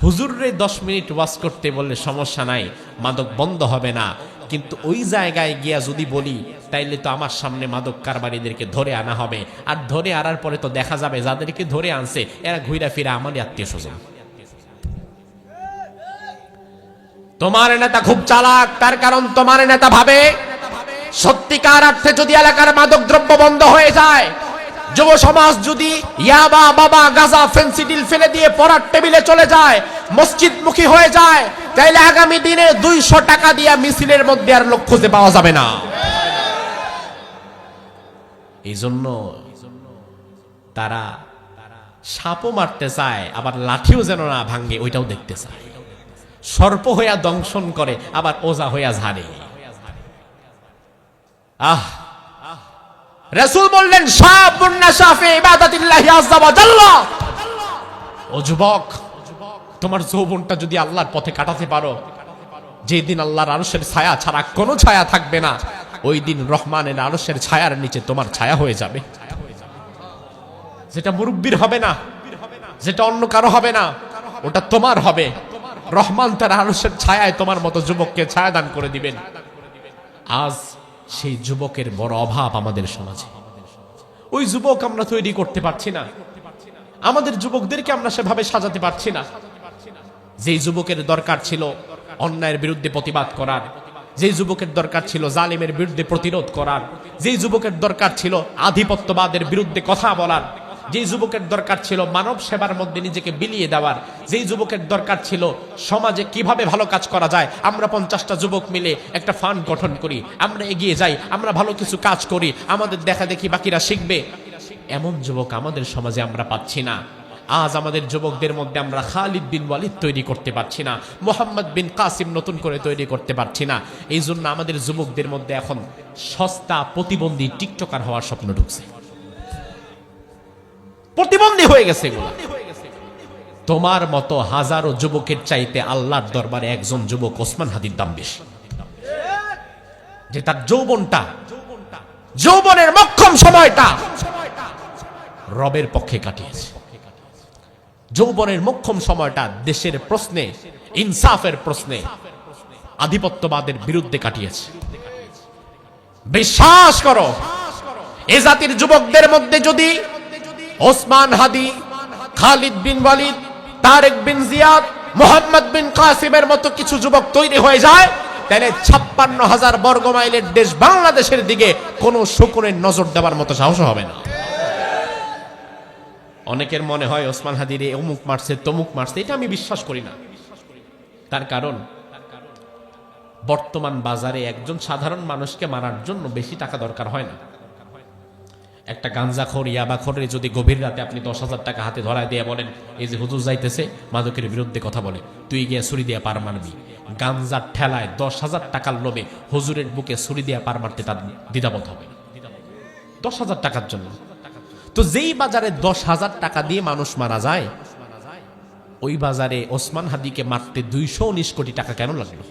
হুজুররে 10 মিনিট ওয়াজ করতে বললে সমস্যা নাই, মাদক বন্ধ হবে না, কিন্তু ওই জায়গায় গিয়া যদি বলি তাইলে তো আমার সামনে মাদক কারবারিদেরকে ধরে আনা হবে, আর ধরে আনার পরে তো দেখা যাবে যাদেরকে ধরে আনছে এরা ঘুরা ফিরা আমারই আত্মীয় স্বজন। তোমার নেতা খুব চালাক, তার কারণ তোমার নেতা ভাবে সত্যিকার অর্থে যদি এলাকার মাদক দ্রব্য বন্ধ হয়ে যায়, যুব সমাজ যদি ইয়াবা, বাবা, গাঁজা, ফেন্সিডিল ফেলে দিয়ে পড়ার টেবিলে চলে যায়, মসজিদমুখী হয়ে যায়, তাইলে আগামী দিনে 200 টাকা দিয়া মিছিলের মধ্যে আর লোক খুঁজে পাওয়া যাবে না। এই জন্য তারা সাপও মারতে চায়, আবার লাঠিও যেন না ভাঙ্গে ওইটাও দেখতে চায়। সর্প হইয়া দংশন করে, আবার ওজা হইয়া ঝাড়ে। রাসূল বললেন, শাবুন নাশা ফি ইবাদাতিল্লাহি আযজা ওয়া জাল্লা, ও যুবক তোমার যৌবনটা যদি আল্লাহর পথে কাটাতে পারো, যেদিন আল্লাহর আরশের ছায়া ছাড়া কোনো ছায়া থাকবে না, ওই দিন রহমানের আরশের ছায়ার নিচে তোমার ছায়া হয়ে যাবে। যেটা মুরব্বির হবে না, যেটা অন্য কারো হবে না, ওটা তোমার হবে। রহমান তার আরশের ছায়ায় তোমার মতো যুবককে ছায়া দান করে দিবেন। আজ সেই যুবকের বড় অভাব আমাদের সমাজে। ওই যুবক আমরা তৈরি করতে পারছি না, আমাদের যুবকদেরকে আমরা সেভাবে সাজাতে পারছি না। যেই যুবকের দরকার ছিল অন্যায়ের বিরুদ্ধে প্রতিবাদ করার, যেই যুবকের দরকার ছিল জালিমের বিরুদ্ধে প্রতিরোধ করার, যেই যুবকের দরকার ছিল আধিপত্যবাদের বিরুদ্ধে কথা বলার, যেই যুবকের দরকার ছিল মানব সেবার মধ্যে নিজেকে বিলিয়ে দেওয়ার, যেই যুবকের দরকার ছিল সমাজে কিভাবে ভালো কাজ করা যায়, আমরা 50টা যুবক মিলে একটা ফান্ড গঠন করি, আমরা এগিয়ে যাই, আমরা ভালো কিছু কাজ করি, আমাদের দেখা দেখি বাকিরা শিখবে, এমন যুবক আমাদের সমাজে আমরা পাচ্ছি না। আজ আমাদের যুবকদের মধ্যে আমরা খালিদ বিন ওয়ালিদ তৈরি করতে পারছি না, মোহাম্মদ বিন কাসিম নতুন করে তৈরি করতে পারছি না। এই জন্য আমাদের যুবকদের মধ্যে এখন সস্তা প্রতিবন্ধী টিকটকার হওয়ার স্বপ্ন ঢুকছে, প্রতিবন্ধী হয়ে গেছে এগুলো। তোমার মতো হাজারো যুবকের চাইতে আল্লাহর দরবারে একজন যুবক ওসমান হাদির দাম বেশি, যে তার যৌবনের মক্ষম সময়টা রবের পক্ষে কাটিয়েছে। যৌবনের মক্ষম সময়টা দেশের প্রশ্নে, ইনসাফের প্রশ্নে, আধিপত্যবাদের বিরুদ্ধে কাটিয়েছে। বিশ্বাস করো, এ জাতির যুবকদের মধ্যে যদি ওসমান হাদি, খালিদ বিন ওয়ালিদ, তারেক বিন জিয়াদ, মোহাম্মদ বিন কাসিমের মতো কিছু যুবক তৈরি হয়ে যায়, তাহলে 56,000 বর্গ মাইলের দেশ বাংলাদেশের দিকে কোন শকুনের নজর দেওয়ার মতো সাহস হবে না। অনেকের মনে হয় ওসমান হাদির অমুক মারছে তমুক মারছে, এটা আমি বিশ্বাস করি না। তার কারণ বর্তমান বাজারে একজন সাধারণ মানুষকে মারার জন্য বেশি টাকা দরকার হয় না। একটা গাঞ্জাখোর, ইয়াবাখোরের যদি গভীর রাতে আপনি 10,000 টাকা হাতে ধরায় দিয়ে বলেন, এই যে হুজুর যাইতেছে মাদকের বিরুদ্ধে কথা বলে, তুই গিয়ে ছুরি দিয়ে পার মারবি, গাঞ্জার ঠেলায় 10,000 টাকার লোভে হুজুরের বুকে ছুরি দিয়ে পার মারতে তার দ্বিধাবোধ হবে 10,000 টাকার জন্য। তো যেই বাজারে 10,000 টাকা দিয়ে মানুষ মারা যায়, ওই বাজারে ওসমান হাদিকে মারতে 219 কোটি টাকা কেন লাগলো?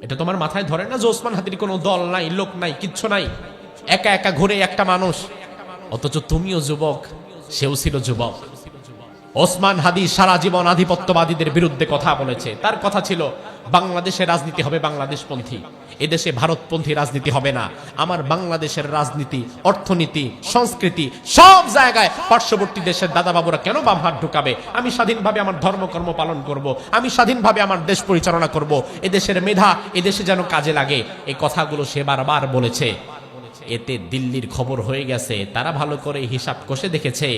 এটা তোমার মাথায় ধরে না যে ওসমান হাদির কোনো দল নাই, লোক নাই, কিচ্ছু নাই, একা একা ঘুরে একটা মানুষ। অথচ তুমিও যুবক, সেও ছিল যুবক। ওসমান হাদি সারা জীবন আধিপত্যবাদীদের বিরুদ্ধে কথা বলেছে। তার কথা ছিল বাংলাদেশের রাজনীতি হবে বাংলাদেশপন্থী, এদেশে ভারতপন্থী রাজনীতি হবে না। আমার বাংলাদেশের রাজনীতি, অর্থনীতি, সংস্কৃতি সব জায়গায় পার্শ্ববর্তী দেশের দাদাবাবুরা কেন বাম হাত ঢুকাবে? আমি স্বাধীনভাবে আমার ধর্মকর্ম পালন করব, আমি স্বাধীনভাবে আমার দেশ পরিচালনা করব, এদেশের মেধা এদেশে যেন কাজে লাগে। এই কথাগুলো সে বারবার বলেছে। এতে দিল্লির খবর হয়ে গেছে, তারা ভালো করে হিসাব কষে দেখেছে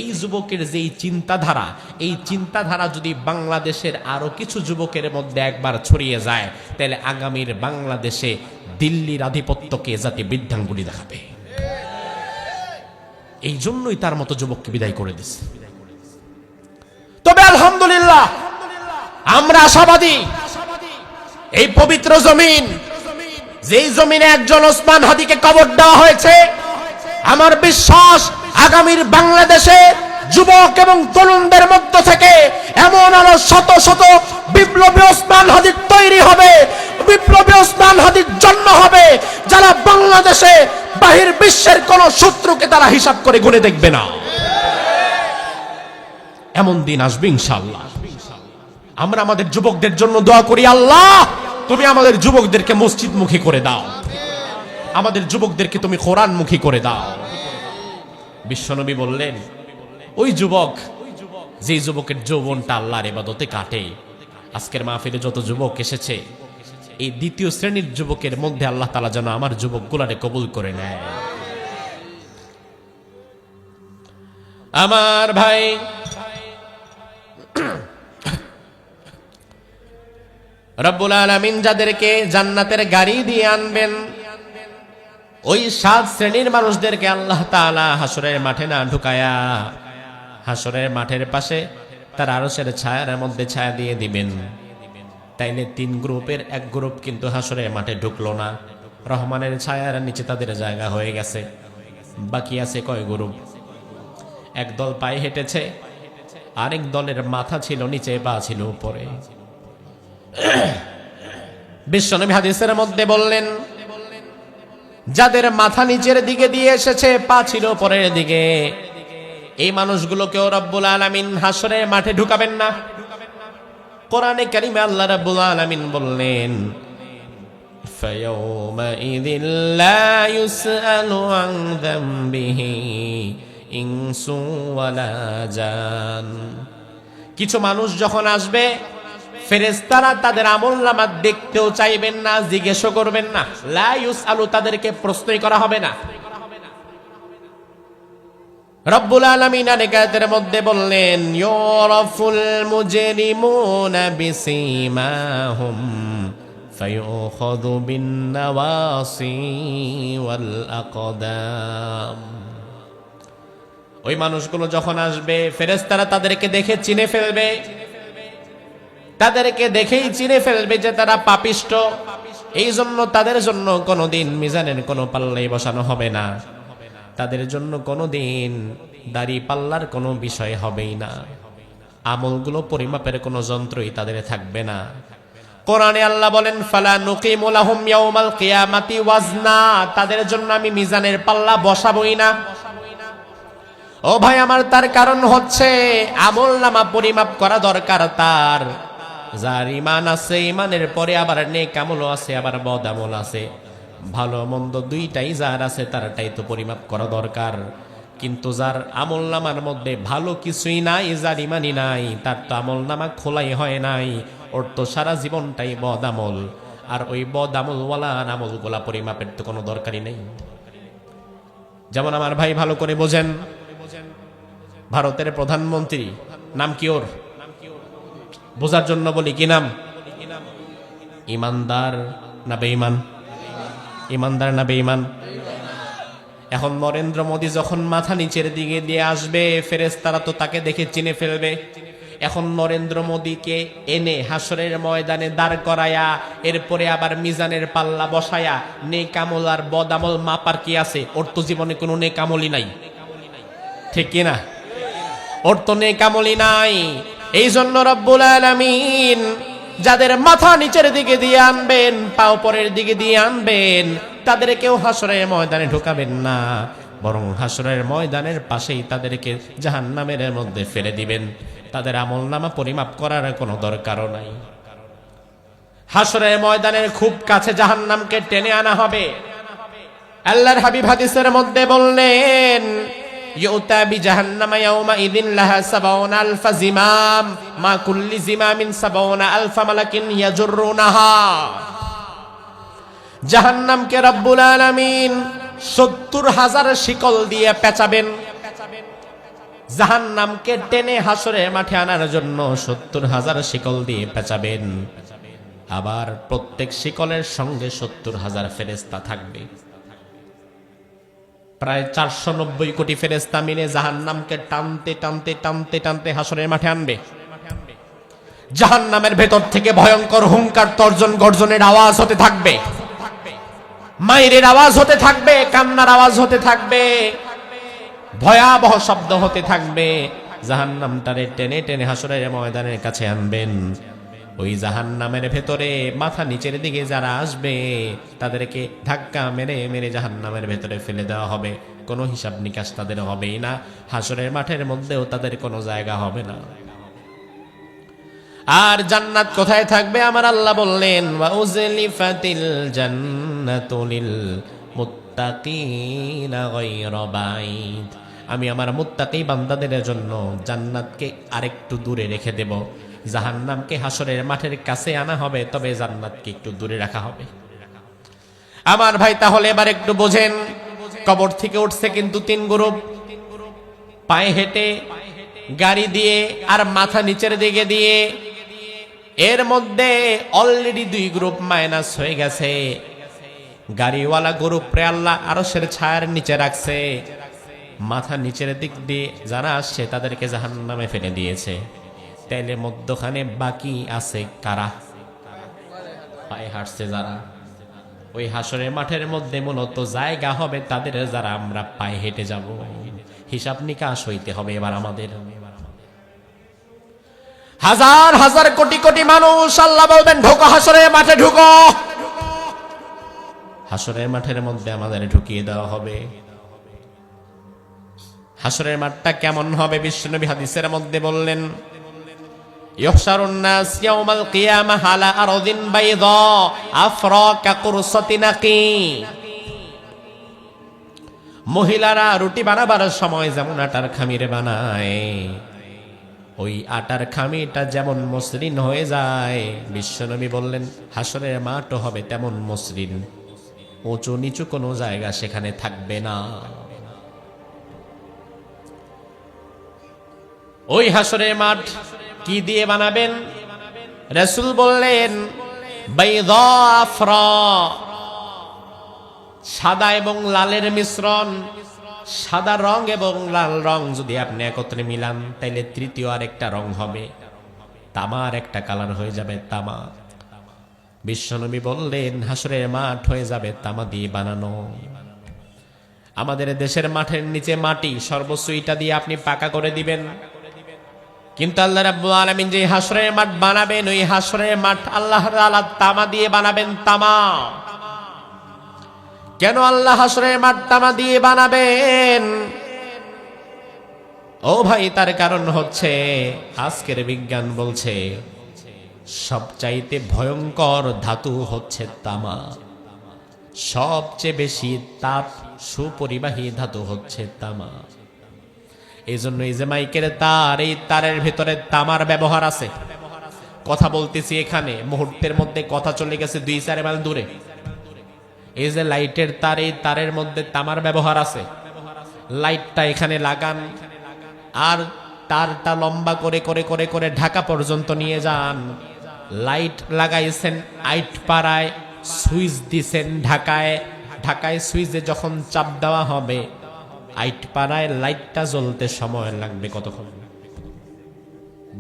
এই যুবকের যেই চিন্তাধারা, এই চিন্তাধারা যদি বাংলাদেশের আরো কিছু যুবকের মধ্যে একবার ছড়িয়ে যায়, তাহলে আগামীর বাংলাদেশে দিল্লির আধিপত্যকে জাতি বৃদ্ধাঙ্গুলি দেখাবে। এই জন্যই তার মতো যুবককে বিদায় করে দিচ্ছে। তবে আলহামদুলিল্লাহ আমরা আশাবাদী, এই পবিত্র জমিন, যেই জমিনে একজন ওসমান হাদিকে কবর দেওয়া হয়েছে, আমার বিশ্বাস আগামীর বাংলাদেশে যুবক এবং তরুণদের মধ্য থেকে এমন আরো শত শত বিপ্লবী ওসমান হাদি তৈরি হবে, বিপ্লবী ওসমান হাদির জন্ম হবে, যারা বাংলাদেশে বাহির বিশ্বের কোন শত্রুকে তারা হিসাব করে গুনে দেখবে না। এমন দিন আসবে ইনশাআল্লাহ। আমরা আমাদের যুবকদের জন্য দোয়া করি, আল্লাহ তুমি আমাদের যুবকদেরকে মসজিদমুখী করে দাও, আমাদের যুবকদেরকে তুমি কোরআনমুখী করে দাও। বিশ্বনবী বললেন, ওই যুবক, যে যুবকের যৌবনটা আল্লাহর ইবাদতে কাটে। আজকের মাহফিলে যত যুবক এসেছে, এই দ্বিতীয় শ্রেণীর যুবকের মধ্যে আল্লাহ তাআলা যেন আমার যুবকগুলারে কবুল করে নেয়। আমার ভাই, রব্বুল আলামিন যাদেরকে জান্নাতের গাড়ি দিয়ে আনবেন, ওই 7 শ্রেণীর মানুষদেরকে আল্লাহ তাআলা হাসরের মাঠে না ঢুকায়া, হাসরের মাঠের পাশে তার আরশের ছায়ার মধ্যে ছায়া দিয়ে দিবেন। তাইলে 3 গ্রুপের এক গ্রুপ কিন্তু হাসরের মাঠে ঢুকলো না, রহমানের ছায়ার নিচে তাদের জায়গা হয়ে গেছে। বাকি আছে কয় গ্রুপ? এক দল পায়ে হেঁটেছে, আরেক দলের মাথা ছিল নিচে, পা ছিল উপরে। বিশ্বনবী হাদিসের মধ্যে বললেন, যাদের মাথা নিচের দিকে দিয়ে এসেছে, পা ছিল উপরের দিকে, এই মানুষগুলোকেও রব্বুল আলামিন হাসরের মাঠে ঢুকাবেন না। কোরআনে কারিমে আল্লাহ রাব্বুল আলামিন বললেন, ফায়াউমাইযিন লা ইউসআলু আন যামবিহি ইনসু ওয়ালা জান। কিছু মানুষ যখন আসবে, ফেরেশতারা তাদের আমলনামা দেখতেও চাইবেন না, জিজ্ঞেসও করবেন না। লা ইউসআলু, তাদেরকে প্রশ্নই করা হবে না। রব্বুল আলামিন আয়াতের মধ্যে বললেন, ইউরাফুল মুজরিমুনা বিসীমাহুম ফায়ুখাযু বিন নাওয়াসি ওয়াল আকদাম। ওই মানুষগুলো যখন আসবে, ফেরেশতারা তাদেরকে দেখে চিনে ফেলবে, তাদেরকে দেখেই চিনে ফেলবে যে তারা পাপিষ্ঠ। এই জন্য তাদের জন্য কোনোদিন মিজানের কোনো পাল্লাই বসানো হবে না, তাদের জন্য কোনোদিন দাড়ি পাল্লার কোনো বিষয় হবেই না, আমলগুলো পরিমাপের কোনো যন্ত্রই তাদের থাকবে না। কোরআনে আল্লাহ বলেন, ফালা নুকিমু লাহুম ইয়াউমাল কিয়ামাতি ওয়াজনা, তাদের জন্য আমি মিজানের পাল্লা বসাবই না। ও ভাই আমার, তার কারণ হচ্ছে আমলনামা পরিমাপ করা দরকার তার। যার ঈমান আছে, ঈমানের পরে আবার নেক আমলও আছে, আবার বদ আমল আছে, ভালো মন্দ দুইটাই যার আছে, তারটাই তো পরিমাপ করা দরকার। কিন্তু যার আমলনামার মধ্যে ভালো কিছুই নাই, যার ঈমানই নাই, তার তো আমলনামা খোলাই হয় নাই, ওর তো সারা জীবনটাই বদ আমল। আর ওই বদ আমলওয়ালা আমলগুলা পরিমাপের তো কোনো দরকারই নেই। যেমন আমার ভাই ভালো করে বোঝেন, ভারতের প্রধানমন্ত্রী নাম কি ওর? বোঝার জন্য বলি, কি নাম? ইমানদার না বেঈমান? ইমানদার না বেঈমান? এখন নরেন্দ্র মোদী যখন মাথা নিচের দিকে দিয়ে আসবে, ফেরেশতারা তো তাকে দেখে চিনে ফেলবে। এখন নরেন্দ্র মোদীকে এনে হাসরের ময়দানে দাঁড় করায়া, এরপরে আবার মিজানের পাল্লা বসায়া নেক আমল আর বদ আমল মাপার কি আছে? ওর তো জীবনে কোনো নেক আমলই নাই, ঠিক কিনা? ওর তো নেক আমলই নাই। এই জন্য রব্বুল আলামিন যাদের মাথা নিচের দিকে দিয়ে আনবেন, পা উপরের দিকে দিয়ে আনবেন, তাদেরকেও হাসরের ময়দানে ঢোকাবেন না, বরং হাসরের ময়দানের পাশেই তাদেরকে জাহান্নামের মধ্যে ফেলে দিবেন। তাদের আমলনামা পরিমাপ করার কোনো দরকারও নাই। হাসরের ময়দানের খুব কাছে জাহান্নামকে টেনে আনা হবে। আল্লাহর হাবিব হাদিসের মধ্যে বললেন, ইউতা বিজাহান্নামা ইয়াউমাইযিন লাহা ৭০ জিমাম মা কুল্লি জিমামিন ৭০ মালাকিন ইয়াজুরুনাহা। জাহান্নামকে রব্বুল আলামিন ৭০,০০০ শিকল দিয়ে পেঁচাবেন। জাহান্নামকে টেনে হাসরের মাঠে আনার জন্য ৭০,০০০ শিকল দিয়ে পেঁচাবেন। আবার প্রত্যেক শিকলের সঙ্গে ৭০,০০০ ফেরেশতা থাকবে। প্রায় ৪৯০ কোটি ফেরেশতা মিলে জাহান্নামকে টানতে টানতে টানতে টানতে হাসরের মাঠে আনবে। জাহান্নামের ভেতর থেকে ভয়ঙ্কর হুঙ্কার, তর্জন, গর্জনের আওয়াজ হতে থাকবে, মাইরের আওয়াজ হতে থাকবে, কান্নার আওয়াজ হতে থাকবে, ভয়াবহ শব্দ হতে থাকবে। জাহান্নামটারে টেনে টেনে হাসরের ময়দানের কাছে আনবেন। ওই জাহান্নামের ভেতরে মাথা নিচের দিকে যারা আসবে, তাদেরকে ধাক্কা মেরে মেরে জাহান্নামের ভেতরে ফেলে দেওয়া হবে। কোনো হিসাব নিকাশ তাদের হবেই না, হাসরের মাঠের মধ্যেও তাদের কোনো জায়গা হবে না। আর জান্নাত কোথায় থাকবে? আমার আল্লাহ বললেন, ওয়া উজলিফাতিল জান্নাতু লিল মুত্তাকিনা গায়রা বাইদ। আমি আমার মুত্তাকি বান্দাদের জন্য জান্নাতকে আরেকটু দূরে রেখে দেব। জাহান্নামকে হাসরের মাঠের কাছে আনা হবে, তবে জান্নাতকে একটু দূরে রাখা হবে। আমার ভাই তাহলে এবার একটু বোঝেন, কবর থেকে উঠছে কিন্তু ৩ গ্রুপ, পায়ে হেঁটে, গাড়ি দিয়ে, আর মাথা নিচের দিকে দিয়ে। এর মধ্যে অলরেডি 2 গ্রুপ মাইনাস হয়ে গেছে। গাড়িওয়ালা গ্রুপরে আল্লাহ আরশের ছায়ার নিচে রাখছে, মাথা নিচের দিক দিয়ে যারা আসছে তাদেরকে জাহান্নামে ফেলে দিয়েছে। তাইলে মধ্যখানে বাকি আছে কারা? পায়ে হাঁটছে যারা। ওই হাসরের মাঠের মধ্যে মূলত জায়গা হবে তাদের, যারা আমরা পায়ে হেঁটে যাব। হিসাব নিকাশ হইতে হবে এবার আমাদের। হাজার হাজার কোটি কোটি মানুষ, আল্লাহ বলবেন ঢোকো হাসরের মাঠে, ঢুকো। হাসরের মাঠের মধ্যে আমাদের ঢুকিয়ে দেওয়া হবে। হাসরের মাঠটা কেমন হবে বিশ্বনবী হাদিসের মধ্যে বললেন, ইহশারুন নাস ইয়াউমাল কিয়ামাহ আলা আরদিন বাইদা আফরা কাকুরসাতিন নাকি। মহিলারা রুটি বানাবার সময় যেমন আটার খামিরে বানায়, ওই আটার খামিটা যেমন মসৃণ হয়ে যায়, বিশ্বনবী বললেন হাসরের মাঠও হবে তেমন মসৃণ, উঁচু নিচু কোনো জায়গা সেখানে থাকবে না। ওই হাসরের মাঠ কি দিয়ে বানাবেন? রাসূল বললেন বাইদা আফরা, সাদা এবং লালের মিশ্রণ। সাদা রং এবং লাল রং যদি আপনি একত্রে মিলান, তাইলে তৃতীয় আরেকটা রং হবে, তামার একটা কালার হয়ে যাবে, তামা। বিশ্বনবী বললেন হাসরের মাঠ হয়ে যাবে তামা দিয়ে বানানো। আমাদের দেশের মাঠের নিচে মাটি, সর্বোচ্চ ইটা দিয়ে আপনি পাকা করে দিবেন, কিন্তু আল্লাহ রাব্বুল আলামিন যে হাসরের মাঠ বানাবেন, ওই হাসরের মাঠ আল্লাহ তাআলা তামা দিয়ে বানাবেন, তামা। কেন আল্লাহ হাসরের মাঠ তামা দিয়ে বানাবেন? ও ভাই, তার কারণ হচ্ছে আজকের বিজ্ঞান বলছে সবচাইতে ভয়ঙ্কর ধাতু হচ্ছে তামা, সবচেয়ে বেশি তাপ সুপরিবাহী ধাতু হচ্ছে তামা। এই জন্য এই যে মাইকের তার, এই তারের ভেতরে তামার ব্যবহার আছে। কথা বলতেছি এখানে, মুহূর্তের মধ্যে কথা চলে গেছে 2-4 মাইল দূরে। এই যে লাইটের তার, এই তারের মধ্যে তামার ব্যবহার আছে। লাইটটা এখানে লাগান, আর তারটা লম্বা করে করে করে করে ঢাকা পর্যন্ত নিয়ে যান। লাইট লাগাইছেন আইট পাড়ায়, সুইচ দিছেন ঢাকায়, ঢাকায় সুইচে যখন চাপ দেওয়া হবে, আইট পাড়ায় লাইটটা জ্বলতে সময় লাগবে কতক্ষণ?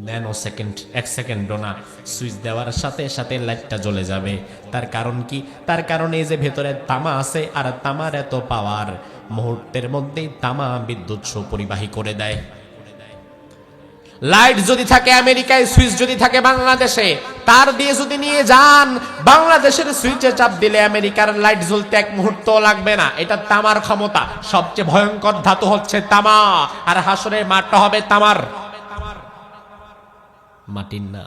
ন্যানো সেকেন্ড, 1 সেকেন্ডও না। সুইচ দেওয়ার সাথে সাথে লাইটটা জ্বলে যাবে। তার কারণ কি? তার কারণ এই যে ভেতরে তামা আছে, আর তামার এত পাওয়ার, মুহূর্তের মধ্যেই তামা বিদ্যুৎ সুপরিবাহী করে দেয়। লাইট যদি থাকে আমেরিকায়, সুইচ যদি থাকে বাংলাদেশে, তার দিয়ে যদি নিয়ে যান, বাংলাদেশের সুইচে চাপ দিলে আমেরিকার লাইট জ্বলতে 1 মুহূর্ত লাগবে না। এটা তামার ক্ষমতা। সবচেয়ে ভয়ঙ্কর ধাতু হচ্ছে তামা, আর হাসরের মাঠটা হবে তামার, মাটির না।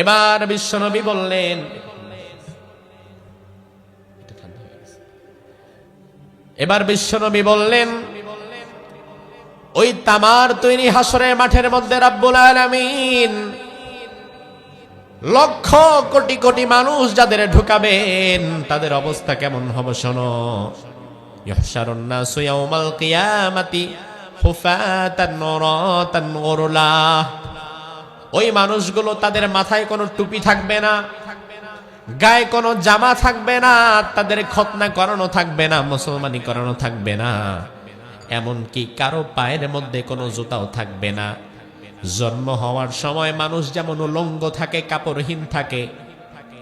এবার বিশ্বনবী বললেন, ওই তামার তৈরি হাসরের মাঠের মধ্যে রাব্বুল আলামিন লক্ষ কোটি কোটি মানুষ যাদের ঢুকাবেন, তাদের অবস্থা কেমন হবে শোনো। ইহশারুন নাসু ইয়াউমাল কিয়ামাতি হুফাতান নুরাতান গুরলা। ওই মানুষগুলো, তাদের মাথায় কোনো টুপি থাকবে না, গায়ে কোনো জামা থাকবে না, তাদের খতনা করানো থাকবে না, মুসলমানি করানো থাকবে না, এমনকি কারো পায়ের মধ্যে কোনো জুতাও থাকবে না। জন্ম হওয়ার সময় মানুষ যেমন উলঙ্গ থাকে, কাপড়হীন থাকে,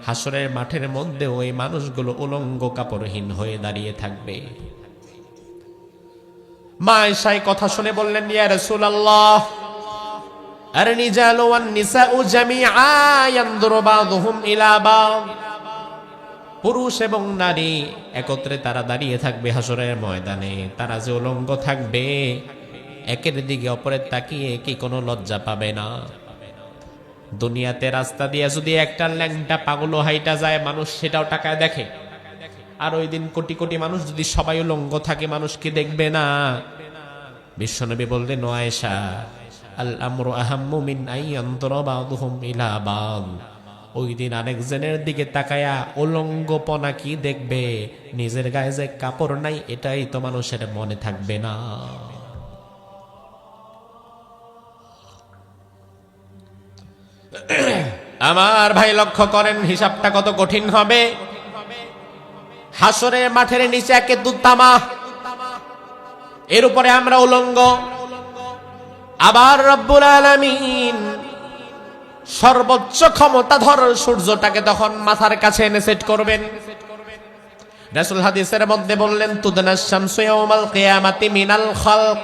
হাসরের মাঠের মধ্যে ওই মানুষগুলো উলঙ্গ কাপড়হীন হয়ে দাঁড়িয়ে থাকবে। মা আয়েশা কথা শুনে বললেন, ইয়া রাসূলুল্লাহ, আর রিজালু ওয়ান নিসাউ জামিআ ইয়ানদুরু বাযুহুম ইলা বায। পুরুষ এবং নারী একত্রে তারা দাঁড়িয়ে থাকবে হাসরের ময়দানে। তারা যে উলঙ্গ থাকবে, একের দিকে অপরের তাকিয়ে কি কোনো লজ্জা পাবে না? দুনিয়াতে রাস্তা দিয়ে যদি একটা ল্যাংটা পাগল হাইটা যায়, মানুষ সেটাও টাকায় দেখে। আর ওই দিন কোটি কোটি মানুষ যদি সবাই উলঙ্গ থাকে, মানুষ কি দেখবে না? বিশ্বনবী বললেন, ও আয়েশা, আল আমরু আহাম্মু মিন আইয়ানদুরা বাযুহুম ইলা বায। ওই দিন আরেকজনের দিকে তাকায়া উলঙ্গপনা কি দেখবে? নিজের গায়ে যে কাপড় নাই, এটাই তো মানুষের মনে থাকবে না। আমার ভাই লক্ষ্য করেন, হিসাবটা কত কঠিন হবে। হাসরের মাঠের নিচে একে দুতামা, এর উপরে আমরা উলঙ্গ। আবার রব্বুল আলামিন সর্বোচ্চ ক্ষমতাধর সূর্যটাকে তখন মাথার কাছে এনে সেট করবেন। রাসূল হাদিসের মধ্যে বললেন, তুদনাস শামসু ইয়াউমাল কিয়ামাতি মিনাল খালক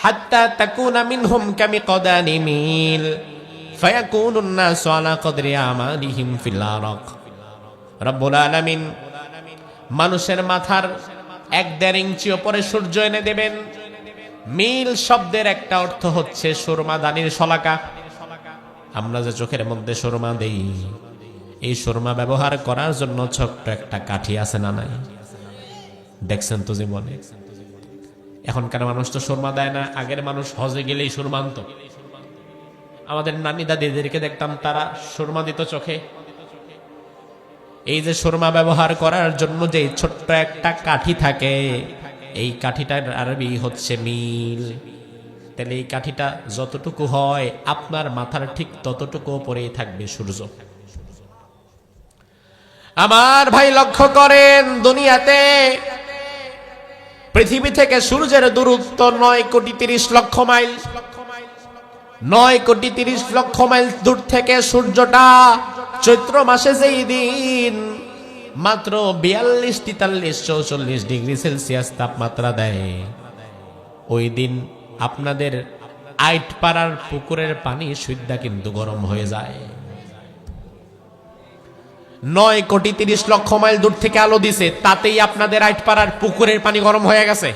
হাত্তা তাকুনা মিনহুম কামিকদানি মিল ফায়াকুনুন নাসু আলা কদরি আমালিহিম ফিল আরাক। রব্বুল আলামিন মানুষের মাথার 1-1.5 ইঞ্চি ওপরে সূর্য এনে দেবেন। মিল শব্দের একটা অর্থ হচ্ছে সুরমা দানির শলাকা। আমরা যে চোখের মধ্যে সুরমা দেই, এই সুরমা ব্যবহার করার জন্য ছোট্ট একটা কাঠি আছে না নাই? দেখছেন তো জীবনে? এখনকার মানুষ তো সুরমা দেয় না, আগের মানুষ হজে গেলেই সুরমা আনতো। আমাদের নানি দাদিদেরকে দেখতাম তারা সুরমা দিত চোখে। এই যে সুরমা ব্যবহার করার জন্য যে ছোট্ট একটা কাঠি থাকে, এই কাঠিটার আরবি হচ্ছে মিল। তাহলে এই কাঠিটা যতটুকু হয় আপনার মাথার ঠিক ততটুকু পরেই থাকবে সূর্য। আমার ভাই লক্ষ্য করেন, দুনিয়াতে পৃথিবী থেকে সূর্যের দূরত্ব 9,30,00,000 মাইল। 9,30,00,000 মাইল দূর থেকে সূর্যটা চৈত্র মাসে যেই দিন মাত্র 42, 43, 44 ডিগ্রি সেলসিয়াস তাপমাত্রা দেয়, ওই দিন আপনাদের আইটপাড়ার পুকুরের পানি সুদ্ধা কিন্তু গরম হয়ে যায়। 9,30,00,000 মাইল দূর থেকে আলো দিছে, তাতেই আপনাদের আইটপাড়ার পুকুরের পানি গরম হয়ে গেছে।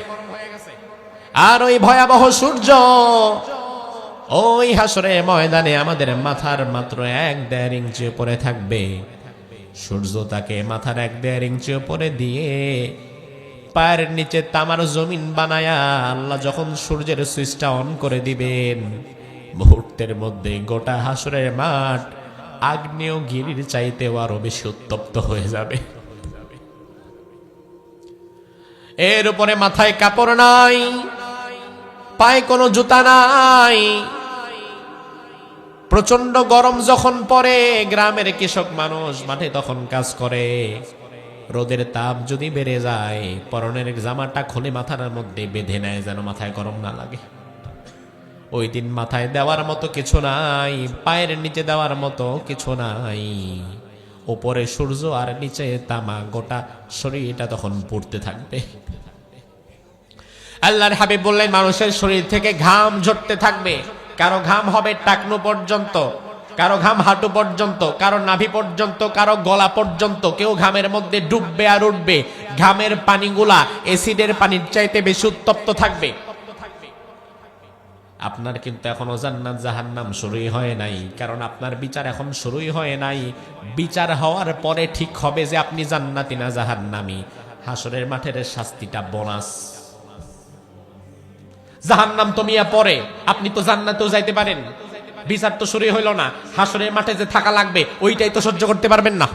আর ওই ভয়াবহ সূর্য ওই হাসরে ময়দানে আমাদের মাথার মাত্র 1-1.5 ইঞ্চি উপরে থাকবে। সূর্য তাকে মাথার 1-1.5 ইঞ্চি উপরে দিয়ে পায়ের নিচে তামার জমিন বানায়া আল্লাহ যখন সূর্যের সুইচটা অন করে দিবেন, মুহূর্তের মধ্যে গোটা হাসরের মাঠ আগ্নেয়গিরির চাইতেও আরো বেশি উত্তপ্ত হয়ে যাবে। এর উপরে মাথায় কাপড় নাই, পায়ে কোনো জুতা নাই। প্রচন্ড গরম যখন পড়ে, গ্রামের কৃষক মানুষ মাঠে তখন কাজ করে, রোদের তাপ যদি বেড়ে যায় পরনের জামাটা খুলে মাথার মধ্যে বেঁধে নেয় যেন মাথায় গরম না লাগে। ওই দিন মাথায় দেওয়ার মতো কিছু নাই, পায়ের নিচে দেওয়ার মতো কিছু নাই, উপরে সূর্য আর নিচে তামা, গোটা শরীরটা তখন পুড়তে থাকবে। আল্লাহর হাবিব বললেন, মানুষের শরীর থেকে ঘাম ঝরতে থাকবে। কারো ঘাম হবে টাকনু পর্যন্ত, কারো ঘাম হাঁটু পর্যন্ত, কারো নাভি পর্যন্ত, কারো গলা পর্যন্ত। কেউ ঘামের মধ্যে ডুববে আর উঠবে। ঘামের পানিগুলা এসিডের পানির চাইতে বেশি উত্তপ্ত থাকবে। আপনার কিন্তু এখনো জান্নাত জাহান্নাম শুরুই হয় নাই, কারণ আপনার বিচার এখন শুরুই হয় নাই। বিচার হওয়ার পরে ঠিক হবে যে আপনি জান্নাতি না জাহান্নামী। হাসরের মাঠের শাস্তিটা বোনাস। জাহান্নাম তো মিয়া পরে, আপনি তো জান্নাতেও যাইতে পারেন। বিচার তো শুরুই হইল না, হাসরের মাঠে যে থাকা লাগবে ওইটাই তো সহ্য করতে পারবেন না।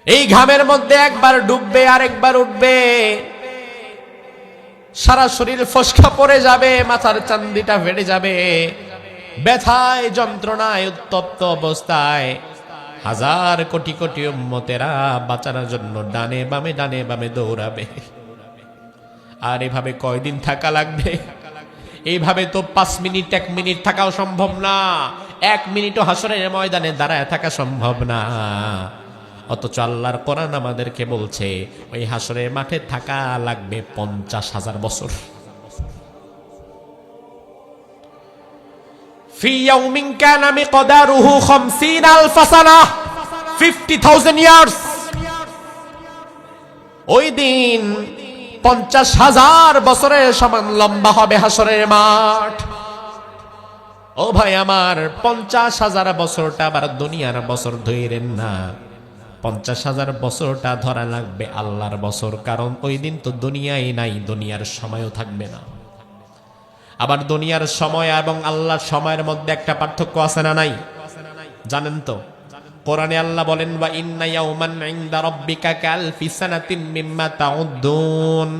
এই ঘামের মধ্যে একবার ডুববে আর একবার উঠবে, সারা শরীর ফসকা পড়ে যাবে, মাথার চান্দিটা ফেটে যাবে, ব্যথায় যন্ত্রণায় উত্তপ্ত অবস্থায় হাজার কোটি কোটি উম্মতেরা বাঁচার জন্য ডানে বামে ডানে বামে দৌড়াবে। আর এভাবে কয়দিন থাকা লাগবে? এইভাবে তো 5 মিনিট 1 মিনিট থাকাও সম্ভব না, 1 মিনিটও হাসরের ময়দানে দাঁড়ায় থাকা সম্ভব না। অথচ আল্লাহর কোরআন আমাদেরকে বলছে ওই হাসরের মাঠে থাকা লাগবে 50,000 বছর। ফি ইয়াউমিন কানা মিকদারুহু 50,000 সানাহ, 50,000 ইয়ার্স। ওই দিন 50,000 বছরের সমান লম্বা হবে হাসরের মাঠ। ও ভাই আমার, 50,000 বছরটা আবার দুনিয়ার বছর ধইরেন না, 50,000 বছরটা ধরা লাগবে আল্লাহর বছর। কারণ ওই দিন তো দুনিয়াই নাই, দুনিয়ার সময়ও থাকবে না। আবার দুনিয়ার সময় এবং আল্লাহর সময়ের মধ্যে একটা পার্থক্য আছে না নাই? জানেন তো? কোরআনে আল্লাহ বলেন, ওয়া ইন্না ইয়াওমান ইনদা রাব্বিকা কালফি সানাতিন মিম্মা তাউদ্দুন।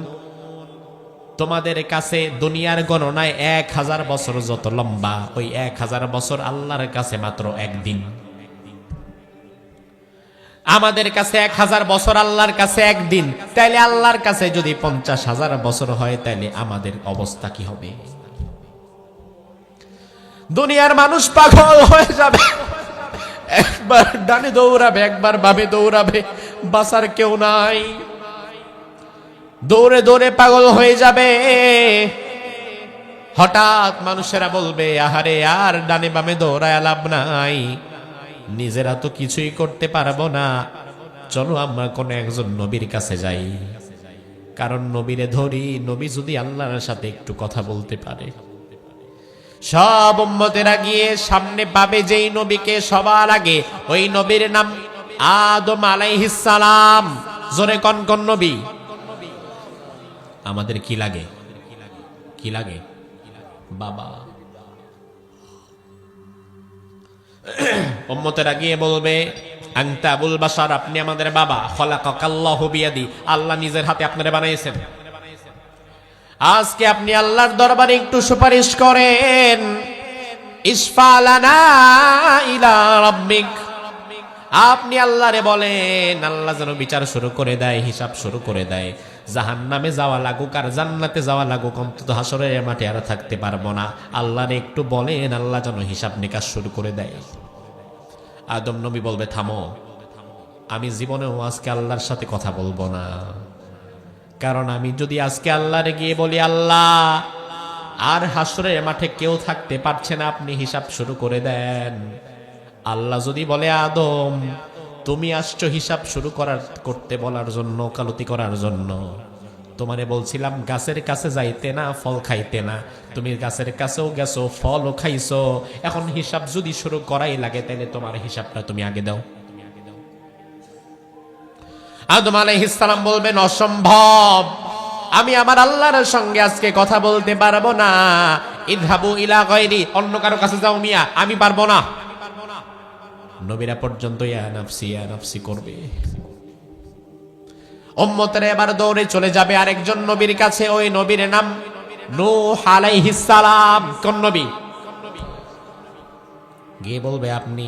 তোমাদের কাছে দুনিয়ার গণনায় 1000 বছর যত লম্বা, ওই 1000 বছর আল্লাহর কাছে মাত্র একদিন। আমাদের কাছে 1000 বছর, আল্লাহর কাছে একদিন। তাইলে আল্লাহর কাছে যদি 50,000 বছর হয়, তাইলে আমাদের অবস্থা কি হবে? দুনিয়ার মানুষ পাগল হয়ে যাবে, একবার ডানে দৌড়াবে, একবার বামে দৌড়াবে, বাঁচার কেউ নাই। দৌড়ে দৌড়ে পাগল হয়ে যাবে। হঠাৎ মানুষেরা বলবে, আহারে আর ডানে বামে দৌড়ায় লাভ নাই, নিজেরা তো কিছুই করতে পারবো না, চলো আমরা কোন একজন নবীর কাছে যাই, কারণ নবীরে ধরি, নবী যদি আল্লাহর সাথে একটু কথা বলতে পারে। সব উম্মতেরা গিয়ে সামনে পাবে যেই নবীকে, সবার আগে ওই নবীর নাম আদম আলাইহিস সালাম। জোরে কোন কোন নবী? আমাদের কি লাগে? কি লাগে? বাবা। উম্মতেরা গিয়ে বলবে আনতা আবুল বাশার, আপনি আমাদের বাবা। খলাকাকাল্লাহু বিয়াদি, আল্লাহ নিজের হাতে আপনারে বানাইছেন। আজকে আপনি আল্লাহর দরবারে একটু সুপারিশ করেন, ইসফালানা ইলা রাব্বিক। আপনি আল্লাহরে বলেন আল্লাহ যেন বিচার শুরু করে দেয়, হিসাব শুরু করে দেয়। জাহান্নামে যাওয়া লাগুক আর জান্নাতে যাওয়া লাগুক, অন্তত হাসরের মাঠে আর থাকতে পারবো না। আল্লাহরে একটু বলেন আল্লাহ যেন হিসাব নিকাশ শুরু করে দেয়। আদম নবী বলবে থামো, আমি জীবনেও আজকে আল্লাহর সাথে কথা বলবো না, কারণ আমি যদি আজকে আল্লাহরে গিয়ে বলি আল্লাহ আর হাসরের মাঠে কেউ থাকতে পারছে না, আপনি হিসাব শুরু করে দেন। আল্লাহ যদি বলে আদম তুমি আসছো হিসাব শুরু করতে বলার জন্য, ওকালতি করার জন্য, তোমারে বলছিলাম গাছের কাছে যাইতে না, ফল খাইতে না, তুমি গাছের কাছেও গেছো, ফলও খাইছো, এখন হিসাব যদি শুরু করাই লাগে তাহলে তোমার হিসাবটা তুমি আগে দাও। আদম আলাইহিস সালাম বলবেন অসম্ভব, আমি আমার আল্লাহর সঙ্গে আজকে কথা বলতে পারবো না। ইযহাবু ইলা গায়রি, অন্য কারো কাছে যাও মিয়া, আমি পারবো না। নবীরা পর্যন্ত ইয়া নাফসি করবে। উম্মতেরা এবার দৌড়ে চলে যাবে আরেকজন নবীর কাছে, ওই নবীর নাম নূহ আলাইহিস সালাম। কোন নবী? গিয়ে বলবে আপনি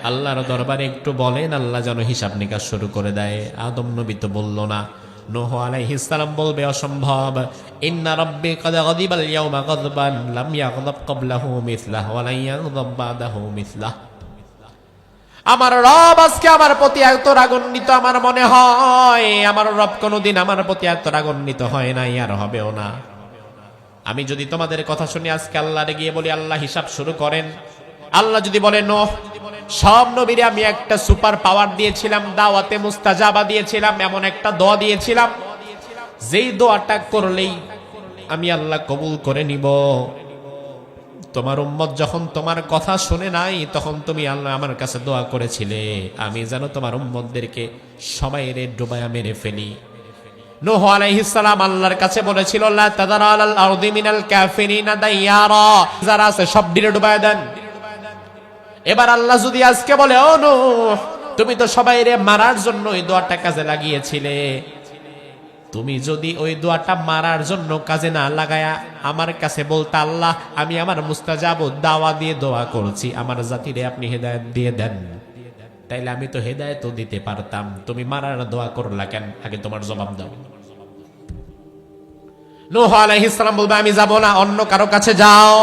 আল্লাহর দরবারে একটু বলেন আল্লাহ যেন হিসাব নিকাশ শুরু করে দেয়। আদম নবী তো বলল না। নূহ আলাইহিস সালাম বলবে অসম্ভব, ইন্না রাব্বি ক্বাদ গাদিবাল ইয়াওমা গাদবান লাম ইয়াগদাব ক্বাবলাহু মিসলাহু ওয়া লা ইয়াগদাব বাদাহু মিসলাহু। আমার রব আজকে আমার প্রতি এত রাগান্বিত, আমার মনে হয় আমার রব কোনোদিন আমার প্রতি এত রাগান্বিত হয় নাই, আর হবেও না। আমি যদি তোমাদের কথা শুনি আজকে আল্লাহরে গিয়ে বলি আল্লাহ হিসাব শুরু করেন, আল্লাহ যদি বলে নূহ সব নবীরে আমি একটা সুপার পাওয়ার দিয়েছিলাম, দাওয়াতে মুস্তাজাবা দিয়েছিলাম, এমন একটা দোয়া দিয়েছিলাম যেই দোয়াটা করলেই আমি আল্লাহ কবুল করে নিব। তোমার উম্মত যখন তোমার কথা শুনে নাই তখন তুমি আল্লাহ আমার কাছে দোয়া করেছিলে আমি যেন তোমার উম্মতদেরকে সবাইরে ডুবায়া মেরে ফেলি। নূহ আলাইহিস সালাম আল্লাহর কাছে বলেছিল লা তাদারা আলাল আরদি মিনাল কাফিরিনা দাইয়ারা, যারা আছে সব ডিরে ডুবায়া দেন। এবার আল্লাহ যদি আজকে বলে ও নূহ তুমি তো সবাইরে মারার জন্য এই দোয়াটা কাজে লাগিয়েছিলে, তুমি যদি ওই দোয়াটা মারার জন্য কাজে না লাগায়া আমার কাছে বলতে আল্লাহ আমি আমার মুস্তাজাব দাওয়া দিয়ে দোয়া করছি, আমার জাতিরে আপনি হেদায়েত দিয়ে দেন, তাইলে আমি তো হেদায়েতও দিতে পারতাম, তুমি মারার দোয়া করলা কেন? আগে তোমার জবাব দাও। নূহ আলাইহিস সালাম বলবে আমি যাব না, অন্য কারো কাছে যাও।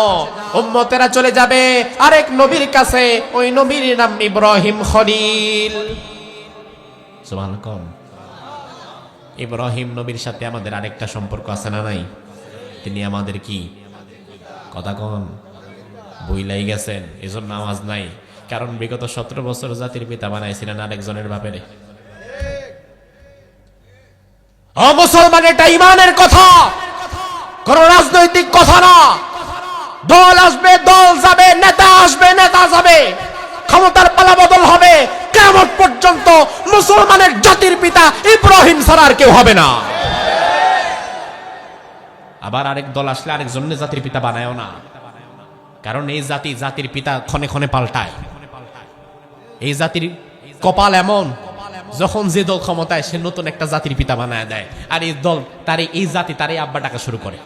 উম্মতেরা চলে যাবে আরেক নবীর কাছে, ওই নবীর নাম ইব্রাহিম খলিল। সুবহানাল্লাহ। ইব্রাহিম নবীর সাথে আমাদের আরেকটা সম্পর্ক আছে না নাই? তিনি আমাদের কি কথা কন বইলাই গেছেন, এজন্য আওয়াজ নাই, কারণ বিগত 17 বছর জাতির পিতা বানাইছিলেন আরেকজনের বাপেরে। ও মুসলমান, এটা ঈমানের কথা, কোন রাজনৈতিক কথা না। দল আসবে দল যাবে, নেতা আসবে নেতা যাবে, ক্ষমতার পালা বদল হবে, কিয়ামত পর্যন্ত মুসলমানের জাতির পিতা ইব্রাহিম ছাড়া আর কেউ হবে না। আবার আরেক দল আসলে আরেকজন জাতির পিতা বানায়ও না, কারণ এই জাতির পিতা ক্ষণে ক্ষণে পাল্টায়। এই জাতির কপাল এমন, যখন যে দল ক্ষমতায় সে নতুন একটা জাতির পিতা বানায় দেয়, আর এই দল তারে এই জাতি তারে আব্বা ডাকা শুরু করে।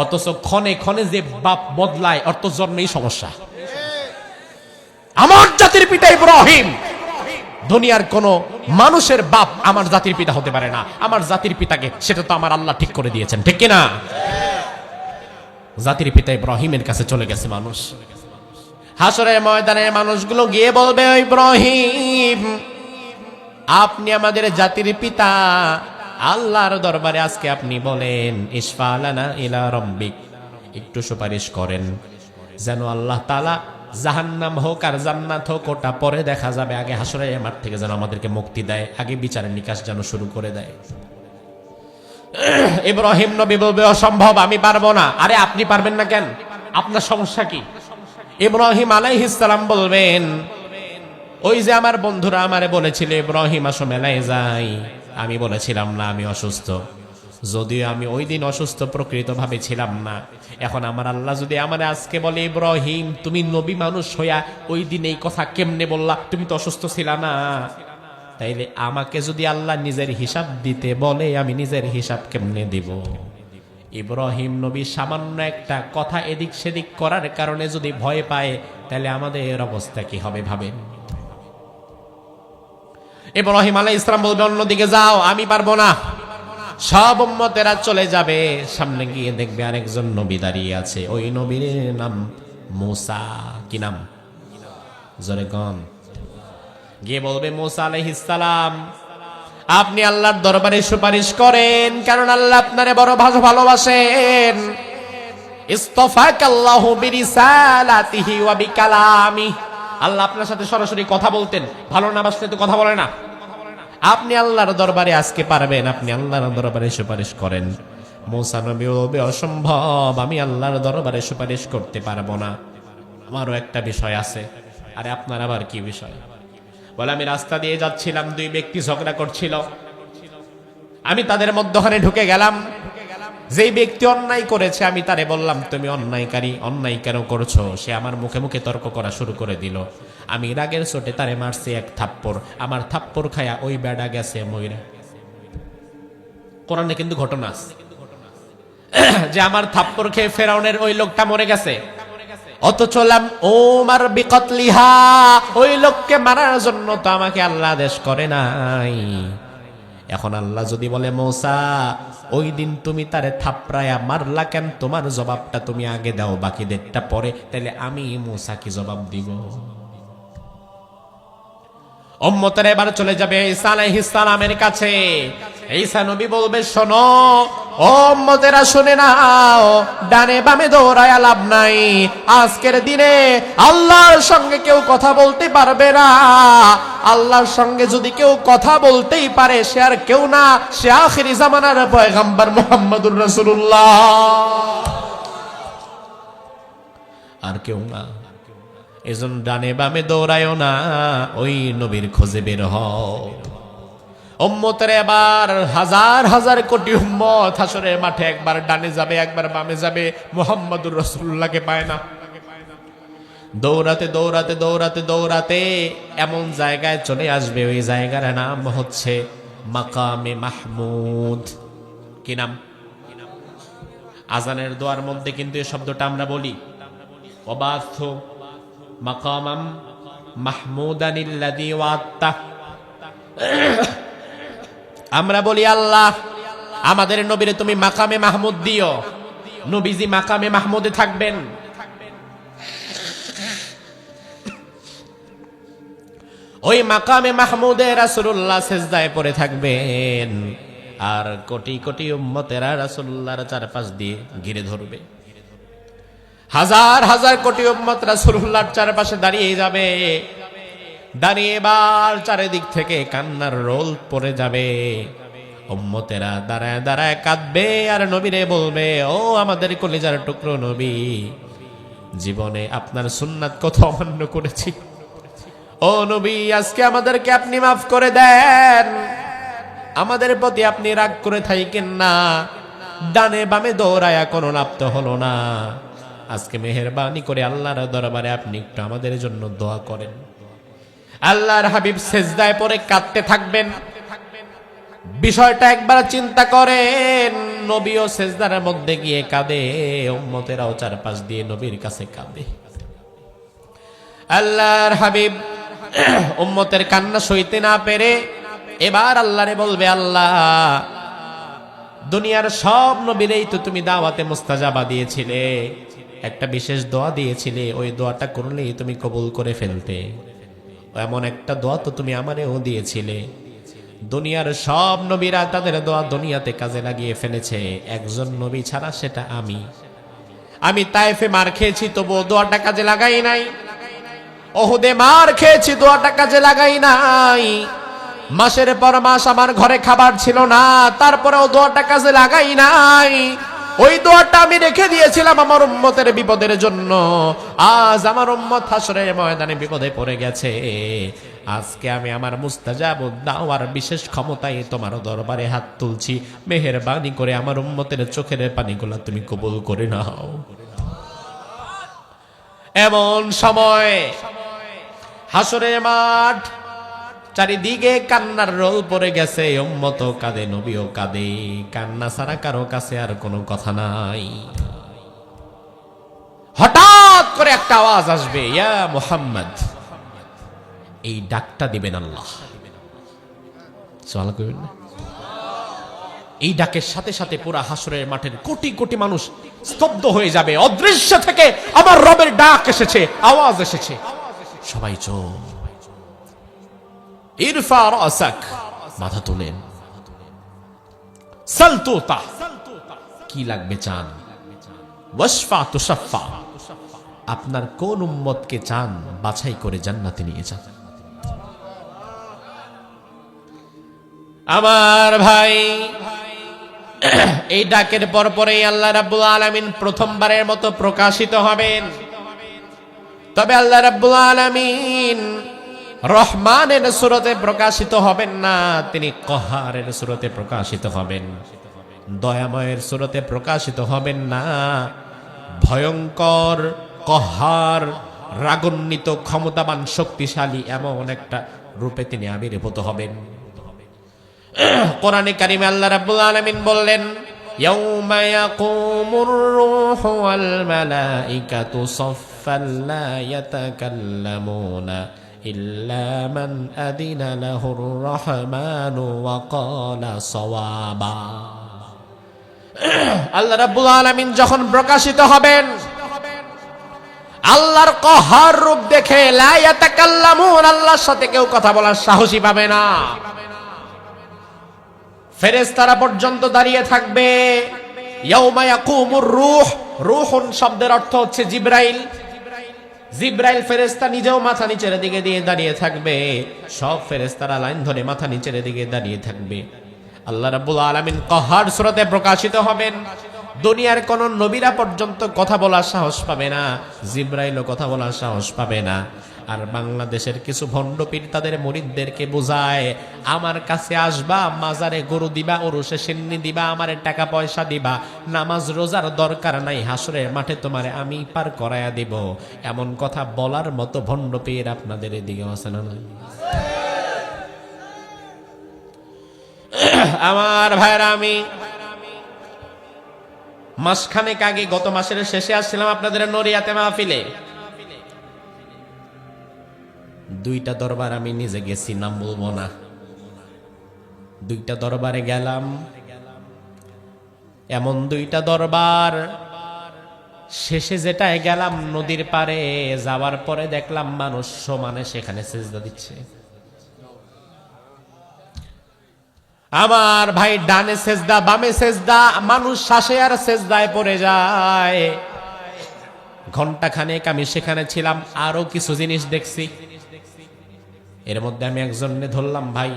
অথচ ক্ষণে ক্ষণে যে বাপ বদলায়, অর্থ জন্মেই সমস্যা। আমার জাতির পিতা ইব্রাহিম, দুনিয়ার কোন মানুষের বাপ আমার জাতির পিতা হতে পারে না। আমার জাতির পিতাকে সেটা তো আমার আল্লাহ ঠিক করে দিয়েছেন, ঠিক কিনা? জাতির পিতা ইব্রাহিমের কাছে চলে গেছে মানুষ। হাসরের ময়দানে মানুষগুলো গিয়ে বলবে ইব্রাহিম আপনি আমাদের জাতির পিতা, আল্লাহর দরবারে আজকে আপনি বলেন ইসফালানা ইলা রাব্বিক, একটু সুপারিশ করেন যেন আল্লাহ তাআলা জাহান্নাম হোক আর জান্নাত হোক ওটা পরে দেখা যাবে, আগে হাসরের মাঠ থেকে যেন আমাদেরকে মুক্তি দেয়, আগে বিচারের নিকাশ যেন শুরু করে দেয়। ইব্রাহিম নবী বলবে অসম্ভব, আমি পারবো না। আরে আপনি পারবেন না কেন? আপনার সমস্যা কি? ইব্রাহিম আলাইহিস সালাম বলবেন, ওই যে আমার বন্ধুরা আমারে বলেছিল ইব্রাহিম আসো মেলায় যাই, আমি বলেছিলাম না আমি অসুস্থ। যদিও আমি ওই দিন অসুস্থ প্রকৃতভাবে ছিলাম না। এখন আমার আল্লাহ যদি আমার আজকে বলে ইব্রাহিম তুমি নবী মানুষ হইয়া ওই দিন এই কথা কেমনে বললা, তুমি তো অসুস্থ ছিলা না, তাইলে আমাকে যদি আল্লাহ নিজের হিসাব দিতে বলে আমি নিজের হিসাব কেমনে দিব? ইব্রাহিম নবী সামান্য একটা কথা এদিক সেদিক করার কারণে যদি ভয় পায়, তাহলে আমাদের অবস্থা কি হবে ভাবেন। ইব্রাহিম আলাইহিস সালাম বলবে অন্যদিকে যাও, আমি পারবো না। সব উম্মতেরা চলে যাবে, সামনে গিয়ে দেখবে আরেকজন নবী দাঁড়িয়ে আছে, ওই নবীর নাম মূসা। কি নাম? জোরে গন। গিয়ে বলবে মূসা আলাইহিস সালাম আপনি আল্লাহর দরবারে সুপারিশ করেন, কারণ আল্লাহ আপনারে বড় ভালোবাসেন। ইসতাফাকাল্লাহু বিরিসালাতিহি ওয়া বিকালামিহি, আল্লাহ আপনার সাথে সরাসরি কথা বলতেন, ভালো না বাসলে তো কথা বলে না। আপনি আল্লাহর দরবারে আজকে পারবেন, আপনি আল্লাহর দরবারে সুপারিশ করেন। মূসা নবী বলবে অসম্ভব, আমি আল্লাহর দরবারে সুপারিশ করতে পারবো না, আমারও একটা বিষয় আছে। আরে আপনার আবার কি বিষয়? বলে আমি রাস্তা দিয়ে যাচ্ছিলাম, দুই ব্যক্তি ঝগড়া করছিল, আমি তাদের মধ্যখানে ঢুকে গেলাম। যেই ব্যক্তি অন্যায় করেছে আমি তারে বললাম তুমি অন্যায়কারী, অন্যায় কেন করছো? সে আমার মুখে মুখে তর্ক করা শুরু করে দিল। আমি রাগের চোটে তারে মারছি এক থাপ্পড়, আমার থাপ্পড় খায়া ওই বেড়া গেছে মইরা। কোরআনে কিন্তু ঘটনা আছে যে আমার থাপ্পড় খেয়ে ফেরাউনের ওই লোকটা মরে গেছে, অথচ ওমার বিকতলিহা, ওই লোককে মারার জন্য তো আমাকে আল্লাহ আদেশ করে নাই। এখন আল্লাহ যদি বলে মূসা ওই দিন তুমি তারে থাপড়ায়া মারলা কেন, তোমার জবাবটা তুমি আগে দাও, বাকিদেরটা পরে, তাহলে আমি মূসা কি জবাব দিব? উম্মতেরা এবার চলে যাবে ঈসা আলাইহিস সালামের কাছে। ঈসা নবী বলবে শোনো ও উম্মতেরা, শুনে নাও, ডানে বামে দৌড়ায়া লাভ নাই। আজকের দিনে আল্লাহর সঙ্গে কেউ কথা বলতে পারবে না। আল্লাহর সঙ্গে যদি কেউ কথা বলতেই পারে সে আর কেউ না, সে আখিরি জামানার পয়গম্বর মুহাম্মদুর রাসূলুল্লাহ, আর কেউ না। এজন্য ডানে বামে দৌড়ায়ও না, ওই নবীর খোঁজে বের হও। উম্মতের এবার হাজার হাজার কোটি উম্মত হাসরের মাঠে একবার ডানে যাবে একবার বামে যাবে, মুহাম্মদুর রাসূলুল্লাহকে পায় না। দৌড়াতে দৌড়াতে দৌড়াতে দৌড়াতে এমন জায়গায় চলে আসবে, ওই জায়গার নাম হচ্ছে মাকামে মাহমুদ। কি নাম? আজানের দোয়ার মধ্যে কিন্তু এই শব্দটা আমরা বলি, ওয়াবাথু মাকামাম মাহমুদানিল্লাযী ওয়া'আতা। আমরা বলি আল্লাহ আমাদের নবীরে তুমি মাকামে মাহমুদ দিও। নবীজি মাকামে মাহমুদে থাকবেন। ওই মাকামে মাহমুদে রাসূলুল্লাহ সিজদায় পড়ে থাকবেন, আর কোটি কোটি উম্মতেরা রাসূলুল্লাহর চারপাশ দিয়ে ঘিরে ধরবে। হাজার হাজার কোটি উম্মত রাসূলুল্লাহর চারপাশে দাঁড়িয়ে যাবে। দাঁড়িয়ে এবার চারিদিক থেকে কান্নার রোল পড়ে যাবে। উম্মতেরা দাঁড়ায় দাঁড়ায় কাঁদবে আর নবীরে বলবে ও আমাদের কলিজার টুকরো নবী, জীবনে আপনার সুন্নাত কত অমান্য করেছি, ও নবী আজকে আমাদেরকে আপনি মাফ করে দেন, আমাদের প্রতি আপনি রাগ করে থাকেন না। ডানে বামে দৌড়ায়া কোনো লাভ তো হলো না, আজকে মেহেরবানি করে আল্লাহর দরবারে আপনি একটু আমাদের জন্য দোয়া করেন। আল্লাহর হাবিব সিজদায় পড়ে কাঁদতে থাকবেন। বিষয়টা একবার চিন্তা করেন, নবীও সিজদার মধ্যে গিয়ে কাঁদে, উম্মতেরাও চারপাশ দিয়ে নবীর কাছে কাঁদে। আল্লাহর হাবিব উম্মতের কান্না সইতে না পেরে এবার আল্লাহরে বলবে আল্লাহ দুনিয়ার সব নবীরেই তো তুমি দাওয়াতে মুস্তাজাবা দিয়েছিলে, একটা বিশেষ দোয়া দিয়েছিলে, ওই দোয়াটা করলেই তুমি কবুল করে ফেলতে, এমন একটা দোয়া তো তুমি আমারেও দিয়েছিলে। দুনিয়ার সব নবীরা তাদের দোয়া দুনিয়াতে কাজে লাগিয়ে ফেলেছে, একজন নবী ছাড়া, সেটা আমি তায়েফে মার খেয়েছি তবুও দোয়াটা কাজে লাগাই নাই। ওহুদে মার খেয়েছি, দোয়াটা কাজে লাগাই নাই। মাসের পর মাস আমার ঘরে খাবার ছিল না, তারপরেও দোয়াটা কাজে লাগাই নাই। ওই দোয়াটা আমি রেখে দিয়েছিলাম আমার উম্মতের বিপদের জন্য। আজ আমার উম্মত হাসরের ময়দানে বিপদে পড়ে গেছে। আজকে আমি আমার মুস্তাজাবুদ দাওয়ার বিশেষ ক্ষমতায় তোমার দরবারে হাত তুলছি। মেহেরবানি করে আমার উম্মতের চোখের পানিগুলো তুমি কবুল করে নাও। এমন সময় হাসরের মাঠ, চারিদিকে কান্নার রোল পড়ে গেছে। উম্মত কাঁদে, নবীও কাঁদে। কান্না ছাড়া কারো কাছে আর কোনো কথা নাই। হঠাৎ করে একটা আওয়াজ আসবে, ইয়া মুহাম্মদ। এই ডাকটা দিবেন আল্লাহ। সুবহানাল্লাহ কইবেন না? এই ডাকের সাথে সাথে পুরা হাসরের মাঠের কোটি কোটি মানুষ স্তব্ধ হয়ে যাবে। অদৃশ্য থেকে আমার রবের ডাক এসেছে, আওয়াজ এসেছে। সবাই চুপ। ইরফা রাসাক, মাথা তুলেন। সাল তুতা, কি লাগবে চান। ওয়াশফা তুশাফা, আপনার কোন উম্মতকে চান বাছাই করে জান্নাতে নিয়ে যান। আমার ভাই, এই ডাকের পরপরেই আল্লাহ রাব্বুল আলামিন প্রথমবারের মতো প্রকাশিত হবেন। তবে আল্লাহ রাব্বুল আলামিন রহমানের সূরতে প্রকাশিত হবেন না, তিনি কহারের সূরতে প্রকাশিত হবেন। দয়াময়ের সূরতে প্রকাশিত হবেন না। ভয়ঙ্কর, কহার, রাগান্বিত, ক্ষমতাবান, শক্তিশালী এমন একটা রূপে তিনি আবির্ভূত হবেন। কোরআনে কারিমে আল্লাহ রাব্বুল আলামিন বললেন, ইয়াউমা ইয়াকুমুর রূহু ওয়াল মালাইকাতু সাফফান লা ইয়াতাকাল্লামুনা ইল্লা মান আদিনা লাহুর রহমানু ওয়া ক্বালা সাওয়াবা। আল্লাহ রাব্বুল আলামিন যখন প্রকাশিত হবেন, আল্লাহর কহার রূপ দেখে লা ইয়াতাকাল্লামুন, আল্লাহর সাথে কেউ কথা বলার সাহসই পাবে না। ফেরেশতারা পর্যন্ত দাঁড়িয়ে থাকবে। ইয়াউমা ইয়াকুমুর রূহ, রূহুন শব্দের অর্থ হচ্ছে জিবরাইল। জিবরাইল ফেরেশতা নিজেও মাথা নিচের দিকে দিয়ে দাঁড়িয়ে থাকবে। সব ফেরেশতারা লাইন ধরে মাথা নিচের দিকে দাঁড়িয়ে থাকবে। আল্লাহ রাব্বুল আলামিন কহার সূরতে প্রকাশিত হবেন। দুনিয়ার কোন নবীরা পর্যন্ত কথা বলার সাহস পাবে না, জিবরাইলও কথা বলার সাহস পাবে না। আর বাংলাদেশের কিছু ভণ্ডপীর তাদের মুরিদদেরকে বোঝায়, আমার কাছে আসবা, মাজারে গরু দিবা, ওরসে সিন্নি দিবা, আমারে টাকা পয়সা দিবা, নামাজ রোজার দরকার নাই, হাসরের মাঠে তোমারে আমি পার করায়া দিব। এমন কথা বলার মতো ভণ্ডপীর আপনাদের এদিকে আছে না? আমার ভাইরা, আমি মাসখানেক আগে গত মাসের শেষে আসছিলাম আপনাদের নড়িয়াতে মাহফিলে। দুইটা দরবার আমি নিজে গেছি, নাম বলবো না। দুইটা দরবারে গেলাম, এমন দুইটা দরবার, শেষে যেটায় গেলাম নদীর পারে যাওয়ার পরে দেখলাম মানুষ সমানে সেখানে সেজদা দিচ্ছে। আমার ভাই, ডানে সেজদা, বামে সেজদা, মানুষ শ্বাসে আর সেজদায় পড়ে যায়। ঘন্টা খানেক আমি সেখানে ছিলাম, আরো কিছু জিনিস দেখছি। এর মধ্যে আমি একজনকে ধরলাম, ভাই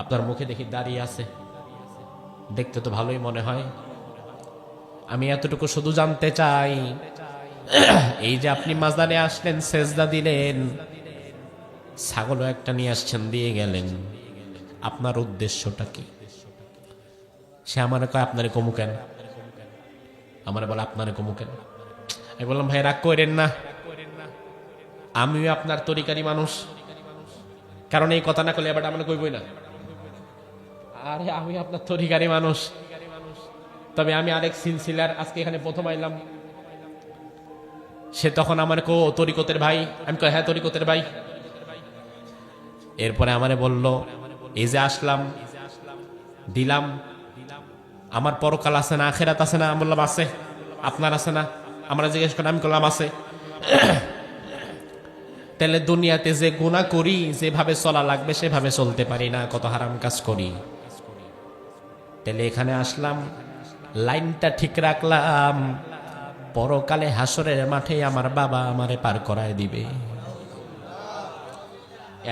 আপনার মুখে দেখি দাঁড়িয়ে আছে, দেখতে তো ভালোই মনে হয়। আমি এতটুকু শুধু জানতে চাই, এই যে আপনি মাজারে আসলেন, সেজদা দিলেন, ছাগলও একটা নিয়ে আসছেন, দিয়ে গেলেন, আপনার উদ্দেশ্যটা কি? সে আমার কয়, আপনারে কমু কেন? আমার বলে, আপনারে কমু কেন? আমি বললাম, ভাই রাগ করেন না, আমিও আপনার তরিকারি মানুষ। কারণ এই কথা না করলে এবার আমরা কইবই না, আরে আমি আপনার তরিকারি মানুষ। তবে আমি আরেক সিলসিলার আজকে এখানে প্রথম আইলাম। সে তখন আমার কো তরিকতের ভাই, আমি কই হ্যাঁ তরিকতের ভাই। এরপরে আমারে বলল, এই যে আসলাম, দিলাম, আমার পরকাল আছে না, আখেরাত আছে না? আমি বললাম আছে। আপনার আছে না? আমরা জিজ্ঞেস করলাম, আমি করলাম আছে। তাহলে দুনিয়াতে যে গুনাহ করি, যেভাবে চলা লাগবে সেভাবে চলতে পারি না, কত হারাম কাজ করি। তাহলে এখানে আসলাম, লাইনটা ঠিক রাখলাম, পরকালে হাসরের মাঠে আমার বাবা আমারে পার করায় দিবে।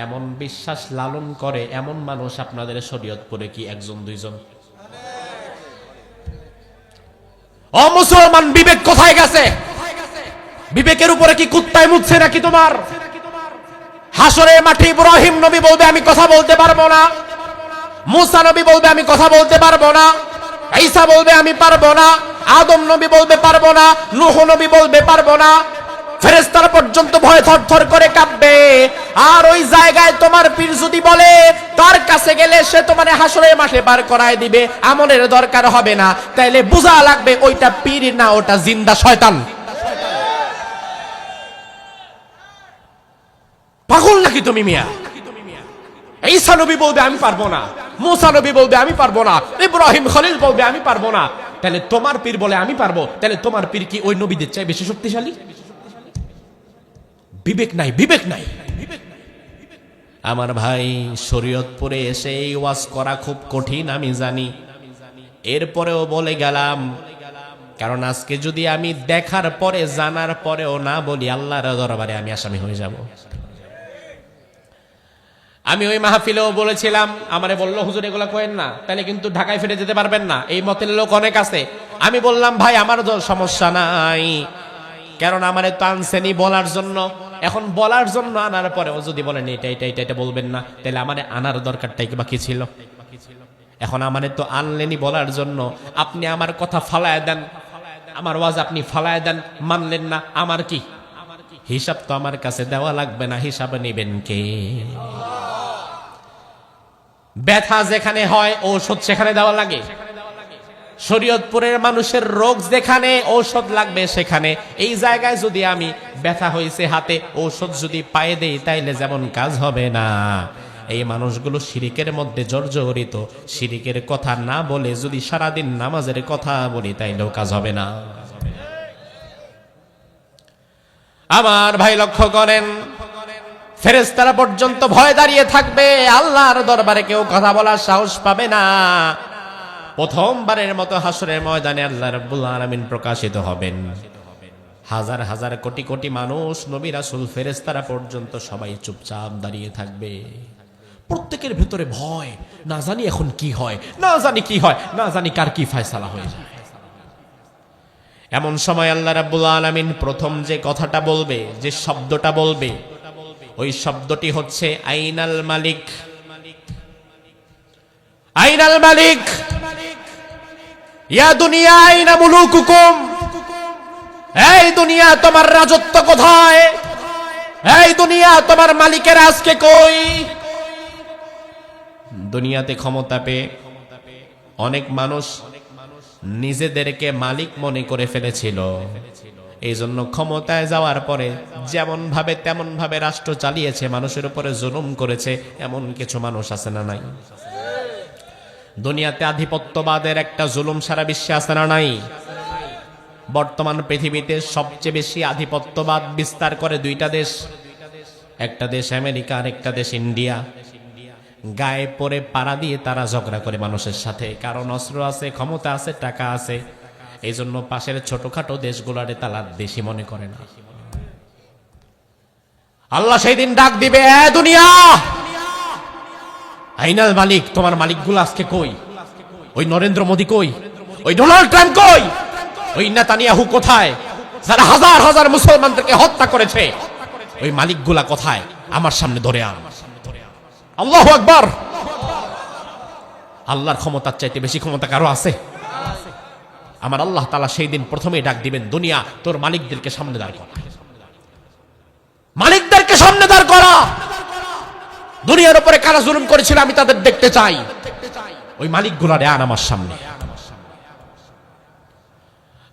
এমন বিশ্বাস লালন করে এমন মানুষ আপনাদের শরীয়তপুরে কি একজন দুইজন? ও মুসলমান, বিবেক কোথায় গেছে? বিবেকের উপরে কি কুত্তায় মুতছে নাকি তোমার? হাসরের মাঠে ইব্রাহিম নবী বলবে আমি কথা বলতে পারবো না, মুসা নবী বলবে আমি কথা বলতে পারবো না, ঈসা বলবে আমি পারবো না, আদম নবী বলবে পারবো না, নূহ নবী বলবে পারবো না, ফেরেশতারা পর্যন্ত ভয়ে থরথর করে কাঁপবে। আর ওই জায়গায় তোমার পীর যদি বলে তার কাছে গেলে সে তোমার হাসরের মাঠে পার করায় দিবে, আমলের দরকার হবে না, তাইলে বোঝা লাগবে ওইটা পীর না, ওটা জিন্দা শয়তান। পাগল নাকি তুমি মিয়া? ঈসা নবী বলবে আমি পারবো না, মুসা নবী বলবে আমি পারবো না, ইব্রাহিম খলিল বলবে আমি পারবো না, তাহলে তোমার পীর বলে আমি পারবো, তাহলে তোমার পীর কি ওই নবীদের চাই বেশি শক্তিশালী? বিবেক নাই, বিবেক নাই। আমার ভাই, শরীয়তপুরে এসে এই ওয়াজ করা খুব কঠিন আমি জানি, এরপরেও বলে গেলাম, কারণ আজকে যদি আমি দেখার পরে জানার পরেও না বলি আল্লাহর দরবারে আমি আসামি হয়ে যাব। আমি ওই মাহফিলেও বলেছিলাম, আমারে বললো হুজুর এগুলা কয়েন না, তাহলে কিন্তু ঢাকায় ফিরে যেতে পারবেন না, এই মতের লোক অনেক আছে। আমি বললাম ভাই আমার সমস্যা নাই, কারণ আমারে তো আনছেনি বলার জন্য, এখন বলার জন্য আনার পরেও যদি বলেন এটা এটা এটা এটা বলবেন না, তাহলে আমারে আনার দরকারটাই কি বাকি ছিল? এখন আমারে তো আনলেনি বলার জন্য, আপনি আমার কথা ফালায় দেন, আমার ওয়াজ আপনি ফালায় দেন, মানলেন না, আমার কি হিসাব? তো আমার কাছে দেওয়া লাগবে না, হিসাব নেবেন কে? ব্যথা যেখানে হয় ঔষধ সেখানে দেওয়া লাগে, শরীয়তপুরের মানুষের রোগ যেখানে ঔষধ লাগবে সেখানে। এই জায়গায় যদি আমি ব্যথা হয়েছে হাতে, ঔষধ যদি পায়ে দেই তাইলে যেমন কাজ হবে না। এই মানুষগুলো শিরিকের মধ্যে জর্জরিত, শিরিকের কথা না বলে যদি সারাদিন নামাজের কথা বলি তাইলেও কাজ হবে না। আমার ভাই লক্ষ্য করেন, ফেরেশতারা পর্যন্ত ভয় দাঁড়িয়ে থাকবে, আল্লাহর দরবারে কেউ কথা বলার সাহস পাবে না। প্রথমবারের মতো হাসরের ময়দানে আল্লাহ রাব্বুল আলামিন প্রকাশিত হবেন, হাজার হাজার কোটি কোটি মানুষ, নবী রাসূল ফেরেশতারা পর্যন্ত সবাই চুপচাপ দাঁড়িয়ে থাকবে। প্রত্যেকের ভেতরে ভয়, না জানি এখন কি হয়, না জানি কি হয়, না জানি কার কি ফয়সালা হয়ে যায়। এমন সময় আল্লাহ রাব্বুল আলামিন প্রথম যে কথাটা বলবে, যে শব্দটা বলবে, ওই শব্দটি হচ্ছে আইনাল মালিক। আইনাল মালিক, ইয়া দুনিয়া আইনা মুলুকুকুম, এই দুনিয়া তোমার রাজত্ব কোথায়? এই দুনিয়া তোমার মালিকের আজকে কই? দুনিয়াতে ক্ষমতা পেয়ে অনেক মানুষ নিজেদেরকে মালিক মনে করে ফেলেছিল, এই জন্য ক্ষমতায় যাওয়ার পরে যেমন ভাবে তেমন ভাবে রাষ্ট্র চালিয়েছে, মানুষের উপরে জুলুম করেছে। এমন কিছু মানুষ আছে না নাই? দুনিয়াতে আধিপত্যবাদের একটা জুলুম সারা বিশ্বে আছে না নাই? বর্তমান পৃথিবীতে সবচেয়ে বেশি আধিপত্যবাদ বিস্তার করে দুইটা দেশ, একটা দেশ আমেরিকা আর একটা দেশ ইন্ডিয়া। গায়ে পরে পাড়া দিয়ে তারা ঝগড়া করে মানুষের সাথে, কারণ অস্ত্র আছে, ক্ষমতা আছে, টাকা আছে, এই জন্য পাশের ছোটখাটো দেশগুলারে তারা দেশি মনে করে না। আল্লাহ সেই দিন ডাক দিবে, এ দুনিয়া আইনাল মালিক, তোমার মালিকগুলো আজকে কই? ওই নরেন্দ্র মোদী কই? ওই ডোনাল্ড ট্রাম্প কই? ওই নেতানিয়াহু কোথায়? যারা হাজার হাজার মুসলমানদেরকে হত্যা করেছে, ওই মালিকগুলা কোথায়? আমার সামনে ধরে আন। আল্লাহু আকবার। আল্লাহর ক্ষমতার চাইতে বেশি ক্ষমতা কারো আছে? আমার আল্লাহ তাআলা সেই দিন প্রথমেই ডাক দিবেন, দুনিয়া তোর মালিকদেরকে সামনে দাঁড় করা, মালিকদেরকে সামনে দাঁড় করা। দুনিয়ার উপরে কারা জুলুম করেছিল আমি তাদের দেখতে চাই, ওই মালিকগুলারে আন আমার সামনে।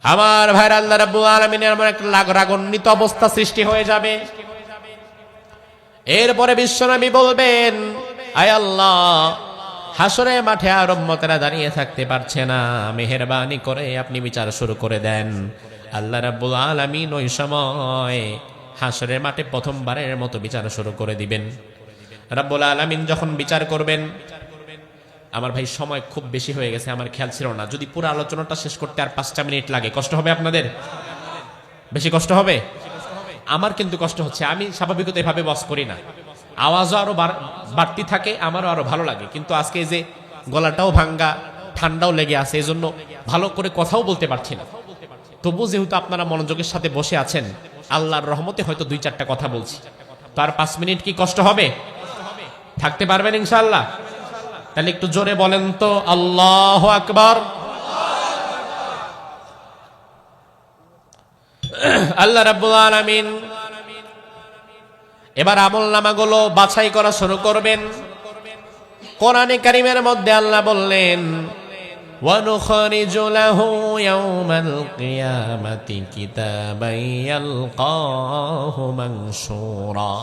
আমার ভাইরা, আল্লাহ রাব্বুল আলামিনের এমন একটা রাগান্বিত অবস্থা সৃষ্টি হয়ে যাবে। এরপরে বিশ্বনবী বলবেন, আয় আল্লাহ, হাসরে মাঠে আর উম্মতেরা দাঁড়িয়ে থাকতে পারছে না, মেহেরবানি করে আপনি বিচার শুরু করে দেন। আল্লাহ রাব্বুল আলামিন ওই সময় হাসরের মাঠে প্রথমবারের মতো বিচার শুরু করে দিবেন। রাব্বুল আলামিন যখন বিচার করবেন, আমার ভাই সময় খুব বেশি হয়ে গেছে, আমার খেয়াল ছিল না, যদি পুরো আলোচনাটা শেষ করতে আর 5টা মিনিট লাগে কষ্ট হবে আপনাদের? বেশি কষ্ট হবে? আমার কিন্তু কষ্ট হচ্ছে, আমি স্বাভাবিকত এভাবে বস করি না। আওয়াজও আরো বাড়তি থাকে, আমারও আরো ভালো লাগে। কিন্তু আজকে এই যে গলাটাও ভাঙ্গা, ঠান্ডাও লেগে আছে, এই জন্য ভালো করে কথাও বলতে পারছি না। তবু যেহেতু আপনারা মনোযোগের সাথে বসে আছেন, আল্লাহর রহমতে হয়তো 2-4টা কথা বলছি। তার 5 মিনিট কি কষ্ট হবে? থাকতে পারবেন ইনশাআল্লাহ? তাহলে একটু জোরে বলেন তো আল্লাহু আকবার। আল্লাহ রাব্বুল আলামিন এবার আমলনামাগুলো বাছাই করা শুরু করবেন। কোরআনে কারীমের মধ্যে আল্লাহ বললেন, وَنُخْرِجُ لَهُ يَوْمَ الْقِيَامَةِ كِتَابًا يَلْقَاهُ مَنشُورًا।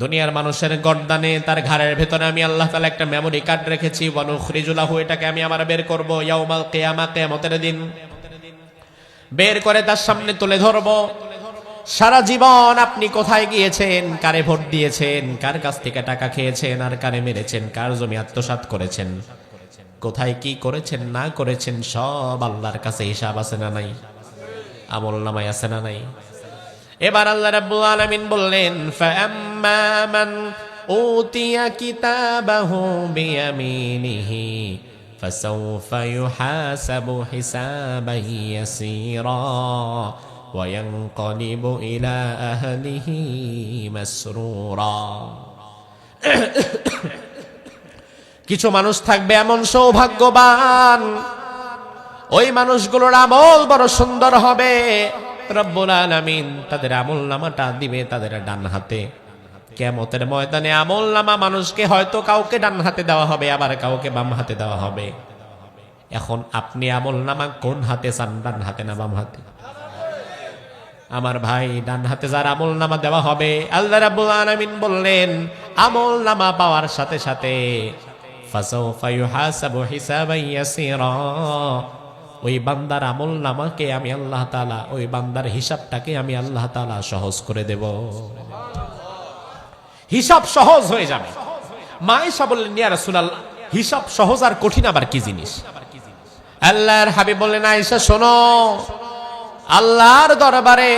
দুনিয়ার মানুষের গর্দানে, তার ঘাড়ের ভেতরে আমি আল্লাহ তাআলা একটা মেমোরি কার্ড রেখেছি। ওয়ানুখরিজু লাহু, এটাকে আমি আবার বের করব, ইয়াউমাল কিয়ামা, কিয়ামতের দিন বের করে তার সামনে তুলে ধরব। সারা জীবন আপনি কোথায় গিয়েছেন, কারে ভোট দিয়েছেন, কার কাছ থেকে টাকা খেয়েছেন আর কারে মেরেছেন, কার জমি আত্মসাৎ করেছেন, কোথায় কি করেছেন না করেছেন, সব আল্লাহর কাছে হিসাব আছে না নাই? আমলনামায় আছে না নাই? এবার আল্লাহ রাব্বুল আলামিন বললেন, ফাআম্মা মান উতিয়া কিতাবাহু বিয়ামিনিহি ফাসাউফা ইউহাসাবু হিসাবান ইয়াসীরা ওয়া ইয়ানকালিবু ইলা আহলিহি মাসরুরা। কিছু মানুষ থাকবে এমন সৌভাগ্যবান, ওই মানুষগুলোর আমল বড় সুন্দর হবে। রব্বুল আলামিন তাদের আমলনামাটা দিবে তাদের ডান হাতে। কিয়ামতের ময়দানে আমলনামা মানুষকে হয়তো কাউকে ডান হাতে দেওয়া হবে, আবার কাউকে বাম হাতে দেওয়া হবে। এখন আপনি আমলনামা কোন হাতে চান, ডান হাতে না বাম হাতে? আমার ভাই, ডান হাতে যার আমলনামা দেওয়া হবে, আল্লাহ রাব্বুল আলামিন বললেন আমলনামা পাওয়ার সাথে সাথে ফাসাউফা ইউহাসাবু হিসাবান ইয়াসীরা, ওই বান্দার আমলনামাকে আমি আল্লাহ তাআলা, ওই বান্দার হিসাবটাকে আমি আল্লাহ তাআলা সহজ করে দেব। হিসাব সহজ হয়ে যাবে। মা আয়েশা বললেন, ইয়া রাসূলুল্লাহ, হিসাব সহজ আর কঠিন আবার কি জিনিস? আল্লাহর হাবিব বললেন, আয়েশা শোনো, আল্লাহর দরবারে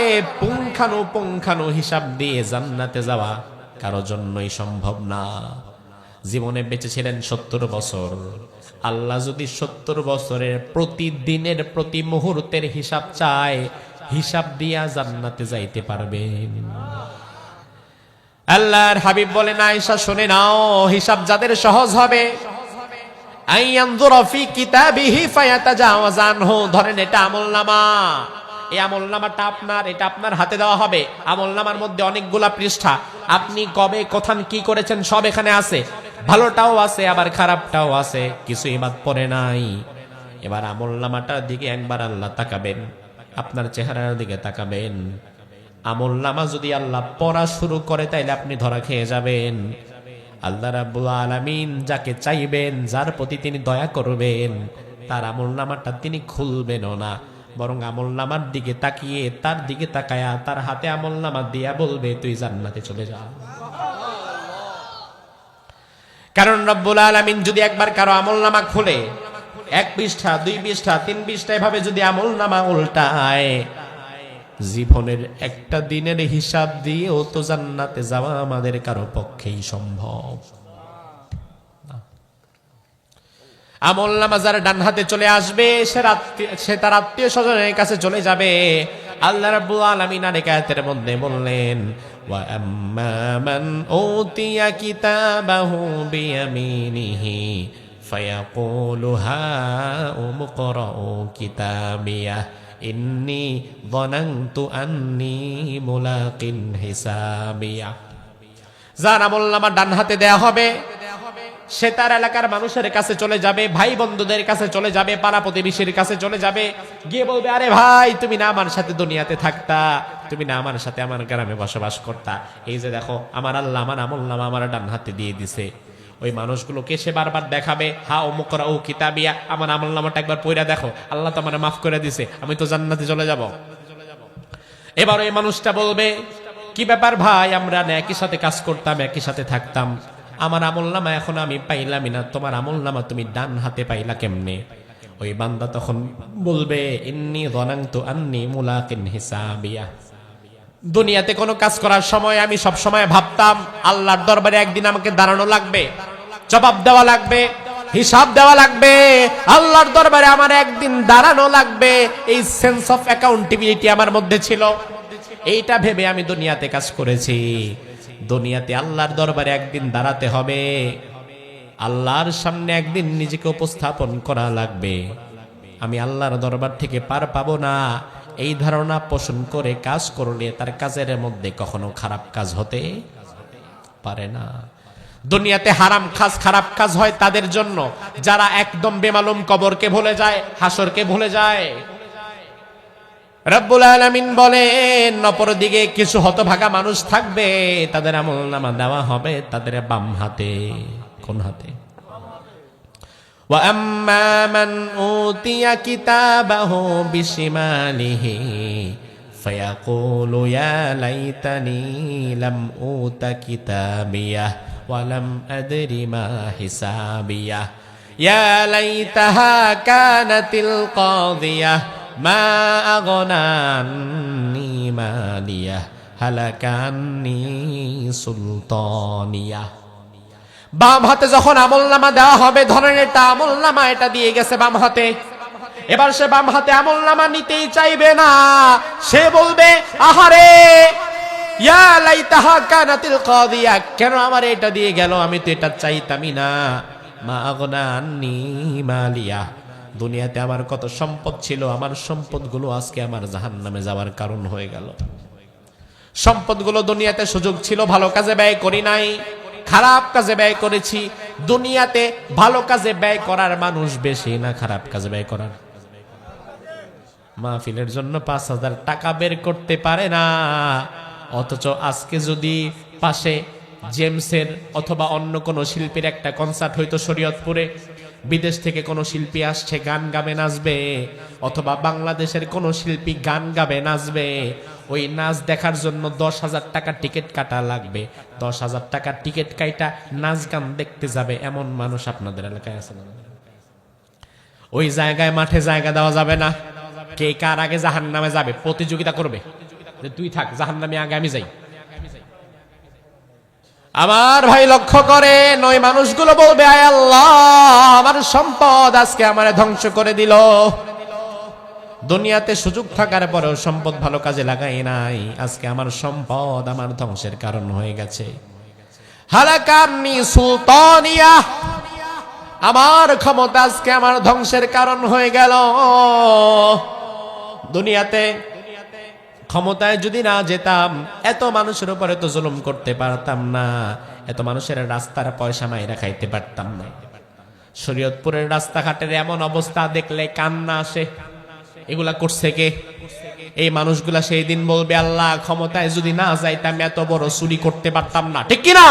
পুঙ্খানু হিসাব দিয়ে জান্নাতে যাওয়া কারো জন্যই সম্ভব না। জীবনে বেঁচে ছিলেন 70 বছর। আল্লাহ যদি 70 বছরের প্রতিদিনের প্রতি মুহূর্তের হিসাব চায়, হিসাব দিয়া জান্নাতে যাইতে পারবেন। আল্লাহর হাবিব বলেন, আয়েশা শুনে নাও, হিসাব যাদের সহজ হবে, আইয়ানযুরা ফি কিতাবিহি ফায়াতাজাওয়াজ আনহু, ধরেন এটা আমলনামা, এই আমলনামাটা আপনার, এটা আপনার হাতে দেওয়া হবে। আমলনামার মধ্যে অনেকগুলা পৃষ্ঠা, আপনি কবে কোথান কি করেছেন সব এখানে আছে, ভালোটাও আছে আবার খারাপটাও আছে, কিছুই বাদ পড়ে নাই। এবার আমলনামাটার দিকে একবার আল্লাহ তাকাবেন, আপনার চেহারার দিকে তাকাবেন। আমলনামা যদি আল্লাহ পড়া শুরু করে তাইলে আপনি ধরা খেয়ে যাবেন। আল্লাহ রাব্বুল আলামিন যাকে চাইবেন, যার প্রতি তিনি দয়া করবেন, তার আমলনামাটা তিনি খুলবেনও না, বরং আমলনামার দিকে তাকিয়ে, তার দিকে তাকায়া তার হাতে আমলনামা দিয়া বলবে, তুই জান্নাতে চলে যা। কারণ রব্বুল আলামিন যদি একবার কারো আমলনামা খুলে, 1 পৃষ্ঠা 2 পৃষ্ঠা 3 পৃষ্ঠা এভাবে যদি আমলনামা উল্টায়, জীবনের একটা দিনের হিসাব দিয়েও তো জান্নাতে যাওয়া আমাদের কারো পক্ষেই সম্ভব। আমলনামা যার ডান হাতে চলে আসবে, সে তার আত্মীয় স্বজনের কাছে চলে যাবে। আল্লাহ রাব্বুল আলামিন আরেক আয়াতের মধ্যে বললেন, ওয়া আম্মা মান উতিয়া কিতাবাহু বিয়ামিনিহি ফায়াকুলু হাউমুকরাউ কিতাবিয়া ইন্নী যানানতু আন্নী মুলাকিন হিসাবিয়া। যার আমলনামা ডান হাতে দেয়া হবে, সে তার এলাকার মানুষের কাছে চলে যাবে, ভাই বন্ধুদের কাছে চলে যাবে, পাড়া প্রতিবেশীর কাছে চলে যাবে, গিয়ে বলবে, আরে ভাই, তুমি না আমার সাথে দুনিয়াতে থাকতা, তুমি না আমার সাথে আমার গ্রামে বসবাস করতা, এই যে দেখো আমার আল্লাহ আমার আমলনামা আমার ডান হাতে দিয়ে দিছে। ওই মানুষগুলোকে সে বারবার দেখাবে, হা ও মুকরা ও কিতাবিয়া, আমার আমলনামাটা একবার পড়া দেখো, আল্লাহ তো আমার মাফ করে দিছে, আমি তো জান্নাতে চলে যাব। এবার ওই মানুষটা বলবে, কি ব্যাপার ভাই, আমরা না একই সাথে কাজ করতাম, একই সাথে থাকতাম, আমার আমলনামা এখন আমি পাইলামই না, তোমার আমলনামা তুমি ডান হাতে পাইলা কেমনে? ওই বান্দা তখন বলবে, ইন্নী যানানতু আন্নী মুলাকিন হিসাবিয়া, দুনিয়াতে কোনো কাজ করার সময় আমি সব সময় ভাবতাম আল্লাহর দরবারে একদিন আমাকে দাঁড়ানো লাগবে, জবাব দেওয়া লাগবে, হিসাব দেওয়া লাগবে, আল্লাহর দরবারে আমার একদিন দাঁড়ানো লাগবে। এই সেন্স অফ অ্যাকাউন্টেবিলিটি আমার মধ্যে ছিল। এইটা ভেবে আমি দুনিয়াতে কাজ করেছি। দুনিয়াতে আল্লাহর দরবারে একদিন দাঁড়াতে হবে, আল্লাহর সামনে একদিন নিজেকে উপস্থাপন করা লাগবে। আমি আল্লাহর দরবার থেকে পার পাবো না, এই ধারণা পোষণ করে কাজ করলে তার কাজের মধ্যে কখনো খারাপ কাজ হতে পারে না। দুনিয়াতে হারাম কাজ, খারাপ কাজ হয় তাদের জন্য যারা একদম বেমালুম কবরকে ভুলে যায়, হাসরকে ভুলে যায়। রব্বুল আলামিন বলেন, অপরদিকে কিছু হতভাগা মানুষ থাকবে, তাদের আমলনামা দেওয়া হবে তাদের বাম হাতে। কোন হাতে? وَأَمَّا مَنْ أُوتِيَ كِتَابَهُ بِشِمَالِهِ فَيَقُولُ يَا لَيْتَنِي لَمْ أُوتَ كِتَابِيَهْ وَلَمْ أَدْرِ مَا حِسَابِيَهْ يَا لَيْتَهَا كَانَتِ الْقَاضِيَةَ مَا أَغْنَى عَنِّي مَالِيَهْ هَلَكَ عَنِّي سُلْطَانِيَهْ। বাম হাতে যখন আমলনামা দেওয়া হবে, ধরেন এটা আমলনামা, এটা দিয়ে গেছে বাম হাতে, এবার সে বাম হাতে আমলনামা নিতেই চাইবে না। সে বলবে, আহারে, ইয়া লাইতাহা কানাতিল কাদিয়া, কেন আমার এটা দিয়ে গেল, আমি তো এটা চাইতামই না। মা আগনা আন্নি মালিয়া, দুনিয়াতে আমার কত সম্পদ ছিল, আমার সম্পদগুলো আজকে আমার জাহান্নামে যাওয়ার কারণ হয়ে গেল। সম্পদগুলো দুনিয়াতে সুযোগ ছিল, ভালো কাজে ব্যয় করি নাই, খারাপ কাজে ব্যয় করেছি। দুনিয়াতে ভালো কাজে ব্যয় করার মানুষ বেশি না খারাপ কাজে ব্যয় করার? মাহফিলের জন্য 5,000 টাকা বের করতে পারে না, অথচ আজকে যদি পাশে জেমসের অথবা অন্য কোনো শিল্পীর একটা কনসার্ট হইতো শরীয়তপুরে, বিদেশ থেকে কোনো শিল্পী আসছে, গান গাবে, নাচবে, অথবা বাংলাদেশের কোনো শিল্পী গান গাবে, নাচবে, ওই নাচ দেখার জন্য 10,000 টাকা টিকিট কাটা লাগবে। 10,000 টাকার টিকিট কাইটা নাচ গান দেখতে যাবে এমন মানুষ আপনাদের এলাকায় আছে না? ওই জায়গায় মাঠে জায়গা দেওয়া যাবে না। কে কার আগে জাহান্নামে যাবে প্রতিযোগিতা করবে, যে তুই থাক জাহান্নামে আগে, আমি যাই। আমার ভাই লক্ষ্য করেন, ওই মানুষগুলো বলবে, আয় আল্লাহ, আমার সম্পদ আজকে আমারে ধ্বংস করে দিল। দুনিয়াতে সুযোগ থাকার পরেও সম্পদ ভালো কাজে লাগাই নাই, আজকে আমার সম্পদ আমার ধ্বংসের কারণ হয়ে গেছে। হালাকান্নি সুলতানিয়া, আমার ক্ষমতা আজকে আমার ধ্বংসের কারণ হয়ে গেল। দুনিয়াতে ক্ষমতায় যদি না যেতাম, এত মানুষের উপরে তো জুলুম করতে পারতাম না, এত মানুষের রাস্তার পয়সা মাইরা খাইতে পারতাম না। শরীয়তপুরের রাস্তাঘাটের এমন অবস্থা দেখলে কান্না আসে। এগুলা করছে কে? এই মানুষগুলা সেই দিন বলবে, আল্লাহ, ক্ষমতায় যদি না যাইতাম এত বড় চুরি করতে পারতাম না। ঠিক কিনা?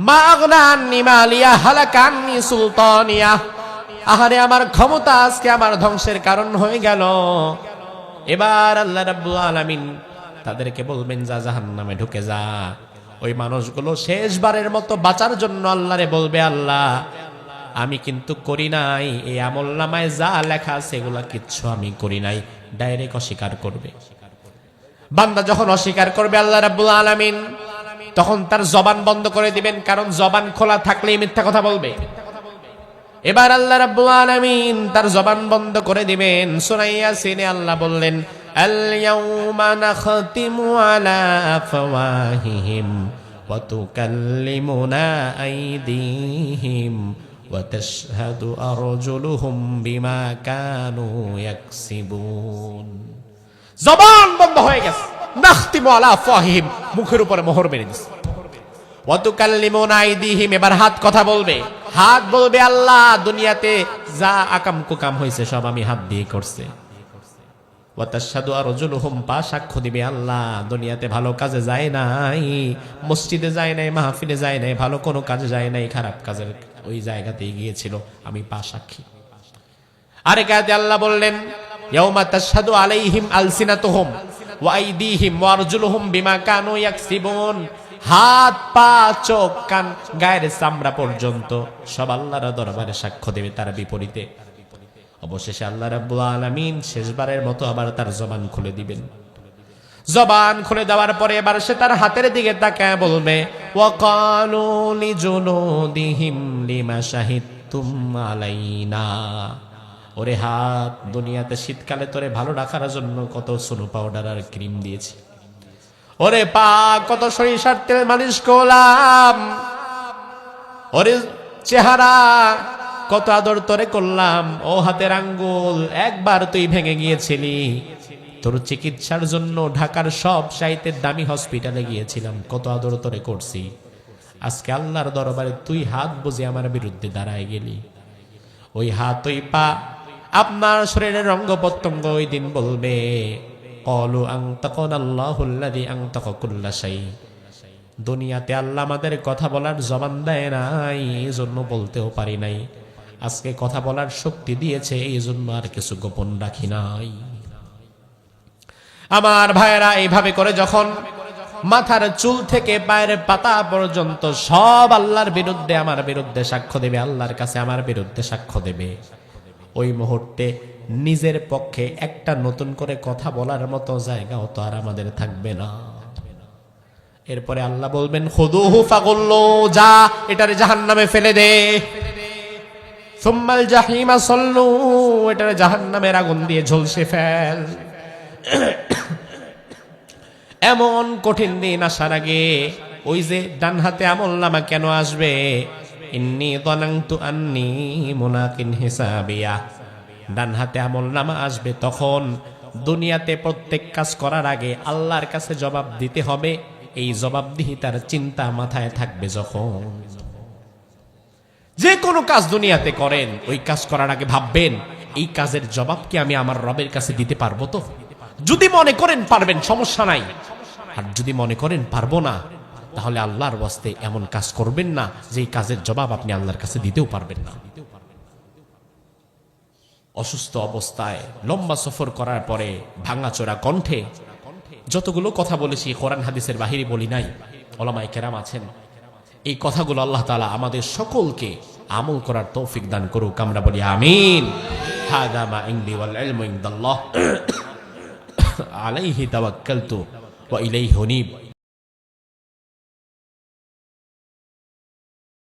মা আগনা আন্নি মালিয়া হালাকা আন্নি সুলতানিয়া, আহারে, আমার ক্ষমতা আজকে আমার ধ্বংসের কারণ হয়ে গেল। এবার আল্লাহ রাব্বুল আলামিন তাদেরকে বলবেন, যা জাহান্নামে ঢুকে যা। ওই মানুষগুলো শেষবারের মতো বাঁচার জন্য আল্লাহরে বলবে, আল্লাহ, আমি কিন্তু করি নাই, এই আমলনামায় যা লেখা আছে এগুলা কিচ্ছু আমি করি নাই। ডাইরেক্ট অস্বীকার করবে। বান্দা যখন অস্বীকার করবে, আল্লাহ রাব্বুল আলামিন তখন তার জবান বন্ধ করে দিবেন, কারণ জবান খোলা থাকলেই মিথ্যা কথা বলবে। এবার আল্লাহ রাব্বুল আলামিন তার জবান বন্ধ করে দিবেন। সূরা ইয়াসিনে আল্লাহ বললেন, আল ইয়াউমা নাখতিমু আলা আফওয়াহিহিম ওয়া তুকাল্লিমুনা আইদিহিম ওয়া তাশহাদু আরজুলুহুম বিমা কানু ইয়াকসিবুন। জবান বন্ধ হয়ে গেছে। নাখতিমু আলা আফওয়াহিহিম, মুখের উপরে মোহর মেরে দিছে। ওয়া তুকাল্লিমুনা আইদিহিম, এবার হাত কথা বলবে। হাত বলবে, আল্লাহ, দুনিয়াতে যা আকাম কুকাম হয়েছে সব আমি হাত দিয়ে করছে। ওয়া তাশহাদু আরজুলুহুম, পা সাক্ষ্য দিবে, আল্লাহ, দুনিয়াতে ভালো কাজে যায় নাই, মসজিদে যায় নাই, মাহফিলে যায় নাই, ভালো কোনো কাজে যায় নাই, খারাপ কাজের ওই জায়গাতেই গিয়েছিল, আমি পা সাক্ষী। আরেক আয়াতে আল্লাহ বললেন, ইয়াউমা তাশহাদু আলাইহিম আলসিনাতুহুম ওয়া আইদিহিম ওয়া আরজুলুহুম বিমা কানু ইয়াকসিবুন। হাত, পা, চোখ, কান, গায়ের চামড়া পর্যন্ত সব আল্লাহর দরবারে সাক্ষ্য দেবে তার বিপরীতে। অবশেষে আল্লাহ রাব্বুল আলামিন শেষবারের মতো আবার তার জবান খুলে দিবেন। জবান খুলে দেওয়ার পরে এবার সে তার হাতের দিকে তাকায় বলবে ওয়াকালু লিজুলুদিহিম লিমা শাহিদতুম আলাইনা। ওরে হাত, দুনিয়াতে শীতকালে তোরে ভালো রাখার জন্য কত সোনো পাউডার আর ক্রিম দিয়েছি। ওরে পা, কত সরিষার তেল মালিশ করলাম। ওরে চেহারা, কত আদর তোরে করলাম। ও হাতের আঙ্গুল, একবার তুই ভেঙে গিয়েছিলি, তোর চিকিৎসার জন্য ঢাকার সব চাইতে দামি হসপিটালে গিয়েছিলাম, কত আদর তোরে করছি। আজকে আল্লাহর দরবারে তুই হাত বুঝে আমার বিরুদ্ধে দাঁড়ায় গেলি। ওই হাত, ওই পা, আপনার শরীরের অঙ্গ প্রত্যঙ্গ ওই দিন বলবে ক্বালু আনতাকানাল্লাহুল্লাযী আনতাকা কুল্লা শাই। দুনিয়াতে আল্লাহ আমাদের কথা বলার জবান দেয় নাই, এই জন্য বলতেও পারি নাই। আজকে কথা বলার শক্তি দিয়েছে, এই জন্য আর কিছু গোপন রাখি নাই। আমার ভাইয়েরা, এইভাবে করে যখন মাথার চুল থেকে পায়ের পাতা পর্যন্ত সব আল্লাহর বিরুদ্ধে, আমার বিরুদ্ধে সাক্ষ্য দেবে, আল্লাহর কাছে আমার বিরুদ্ধে সাক্ষ্য দেবে, ওই মুহূর্তে নিজের পক্ষে একটা নতুন করে কথা বলার মতো জায়গাও তো আর আমাদের থাকবে না। এরপরে আল্লাহ বলবেন খুদুহু ফাগুল্লু, যা এটারে জাহান্নামে ফেলে দে। সুম্মাল জাহিমা সাল্লু, এটারে জাহান্নামের আগুন দিয়ে ঝলসে ফেল। এমন কঠিন দিন আসার আগে ওই যে ডান হাতে আমলনামা কেন আসবে? ইন্নী যানানতু আন্নী মুনাকিন হিসাবিয়া। ডান হাতে আমলনামা আসবে তখন দুনিয়াতে প্রত্যেক কাজ করার আগে আল্লাহর কাছে জবাব দিতে হবে। এই জবাবদিহিতার চিন্তা মাথায় থাকবে যখন যে কোনো কাজ দুনিয়াতে করেন, ওই কাজ করার আগে ভাববেন এই কাজের জবাব কি আমি আমার রবের কাছে দিতে পারবো তো? যদি মনে করেন পারবেন, সমস্যা নাই। আর যদি মনে করেন পারবো না, তাহলে আল্লাহর ওয়াস্তে এমন কাজ করবেন না যে এই কাজের জবাব আপনি আল্লাহর কাছে দিতেও পারবেন না। অসুস্থ অবস্থায় লম্বা সফর করার পরে ভাঙাচোরা কণ্ঠে যতগুলো কথা বলেছি, কোরআন হাদিসের বাহিরে বলি নাই, উলামায়ে কেরাম আছেন, এই কথাগুলো আল্লাহ তাআলা আমাদের সকলকে আমল করার তৌফিক দান করুক। আমরা বলি আমিন। হাযা মা ইনদি ওয়াল ইলমু ইনদাল্লাহ আলাইহি তাওয়াক্কালতু ওয়া ইলাইহি উনীব।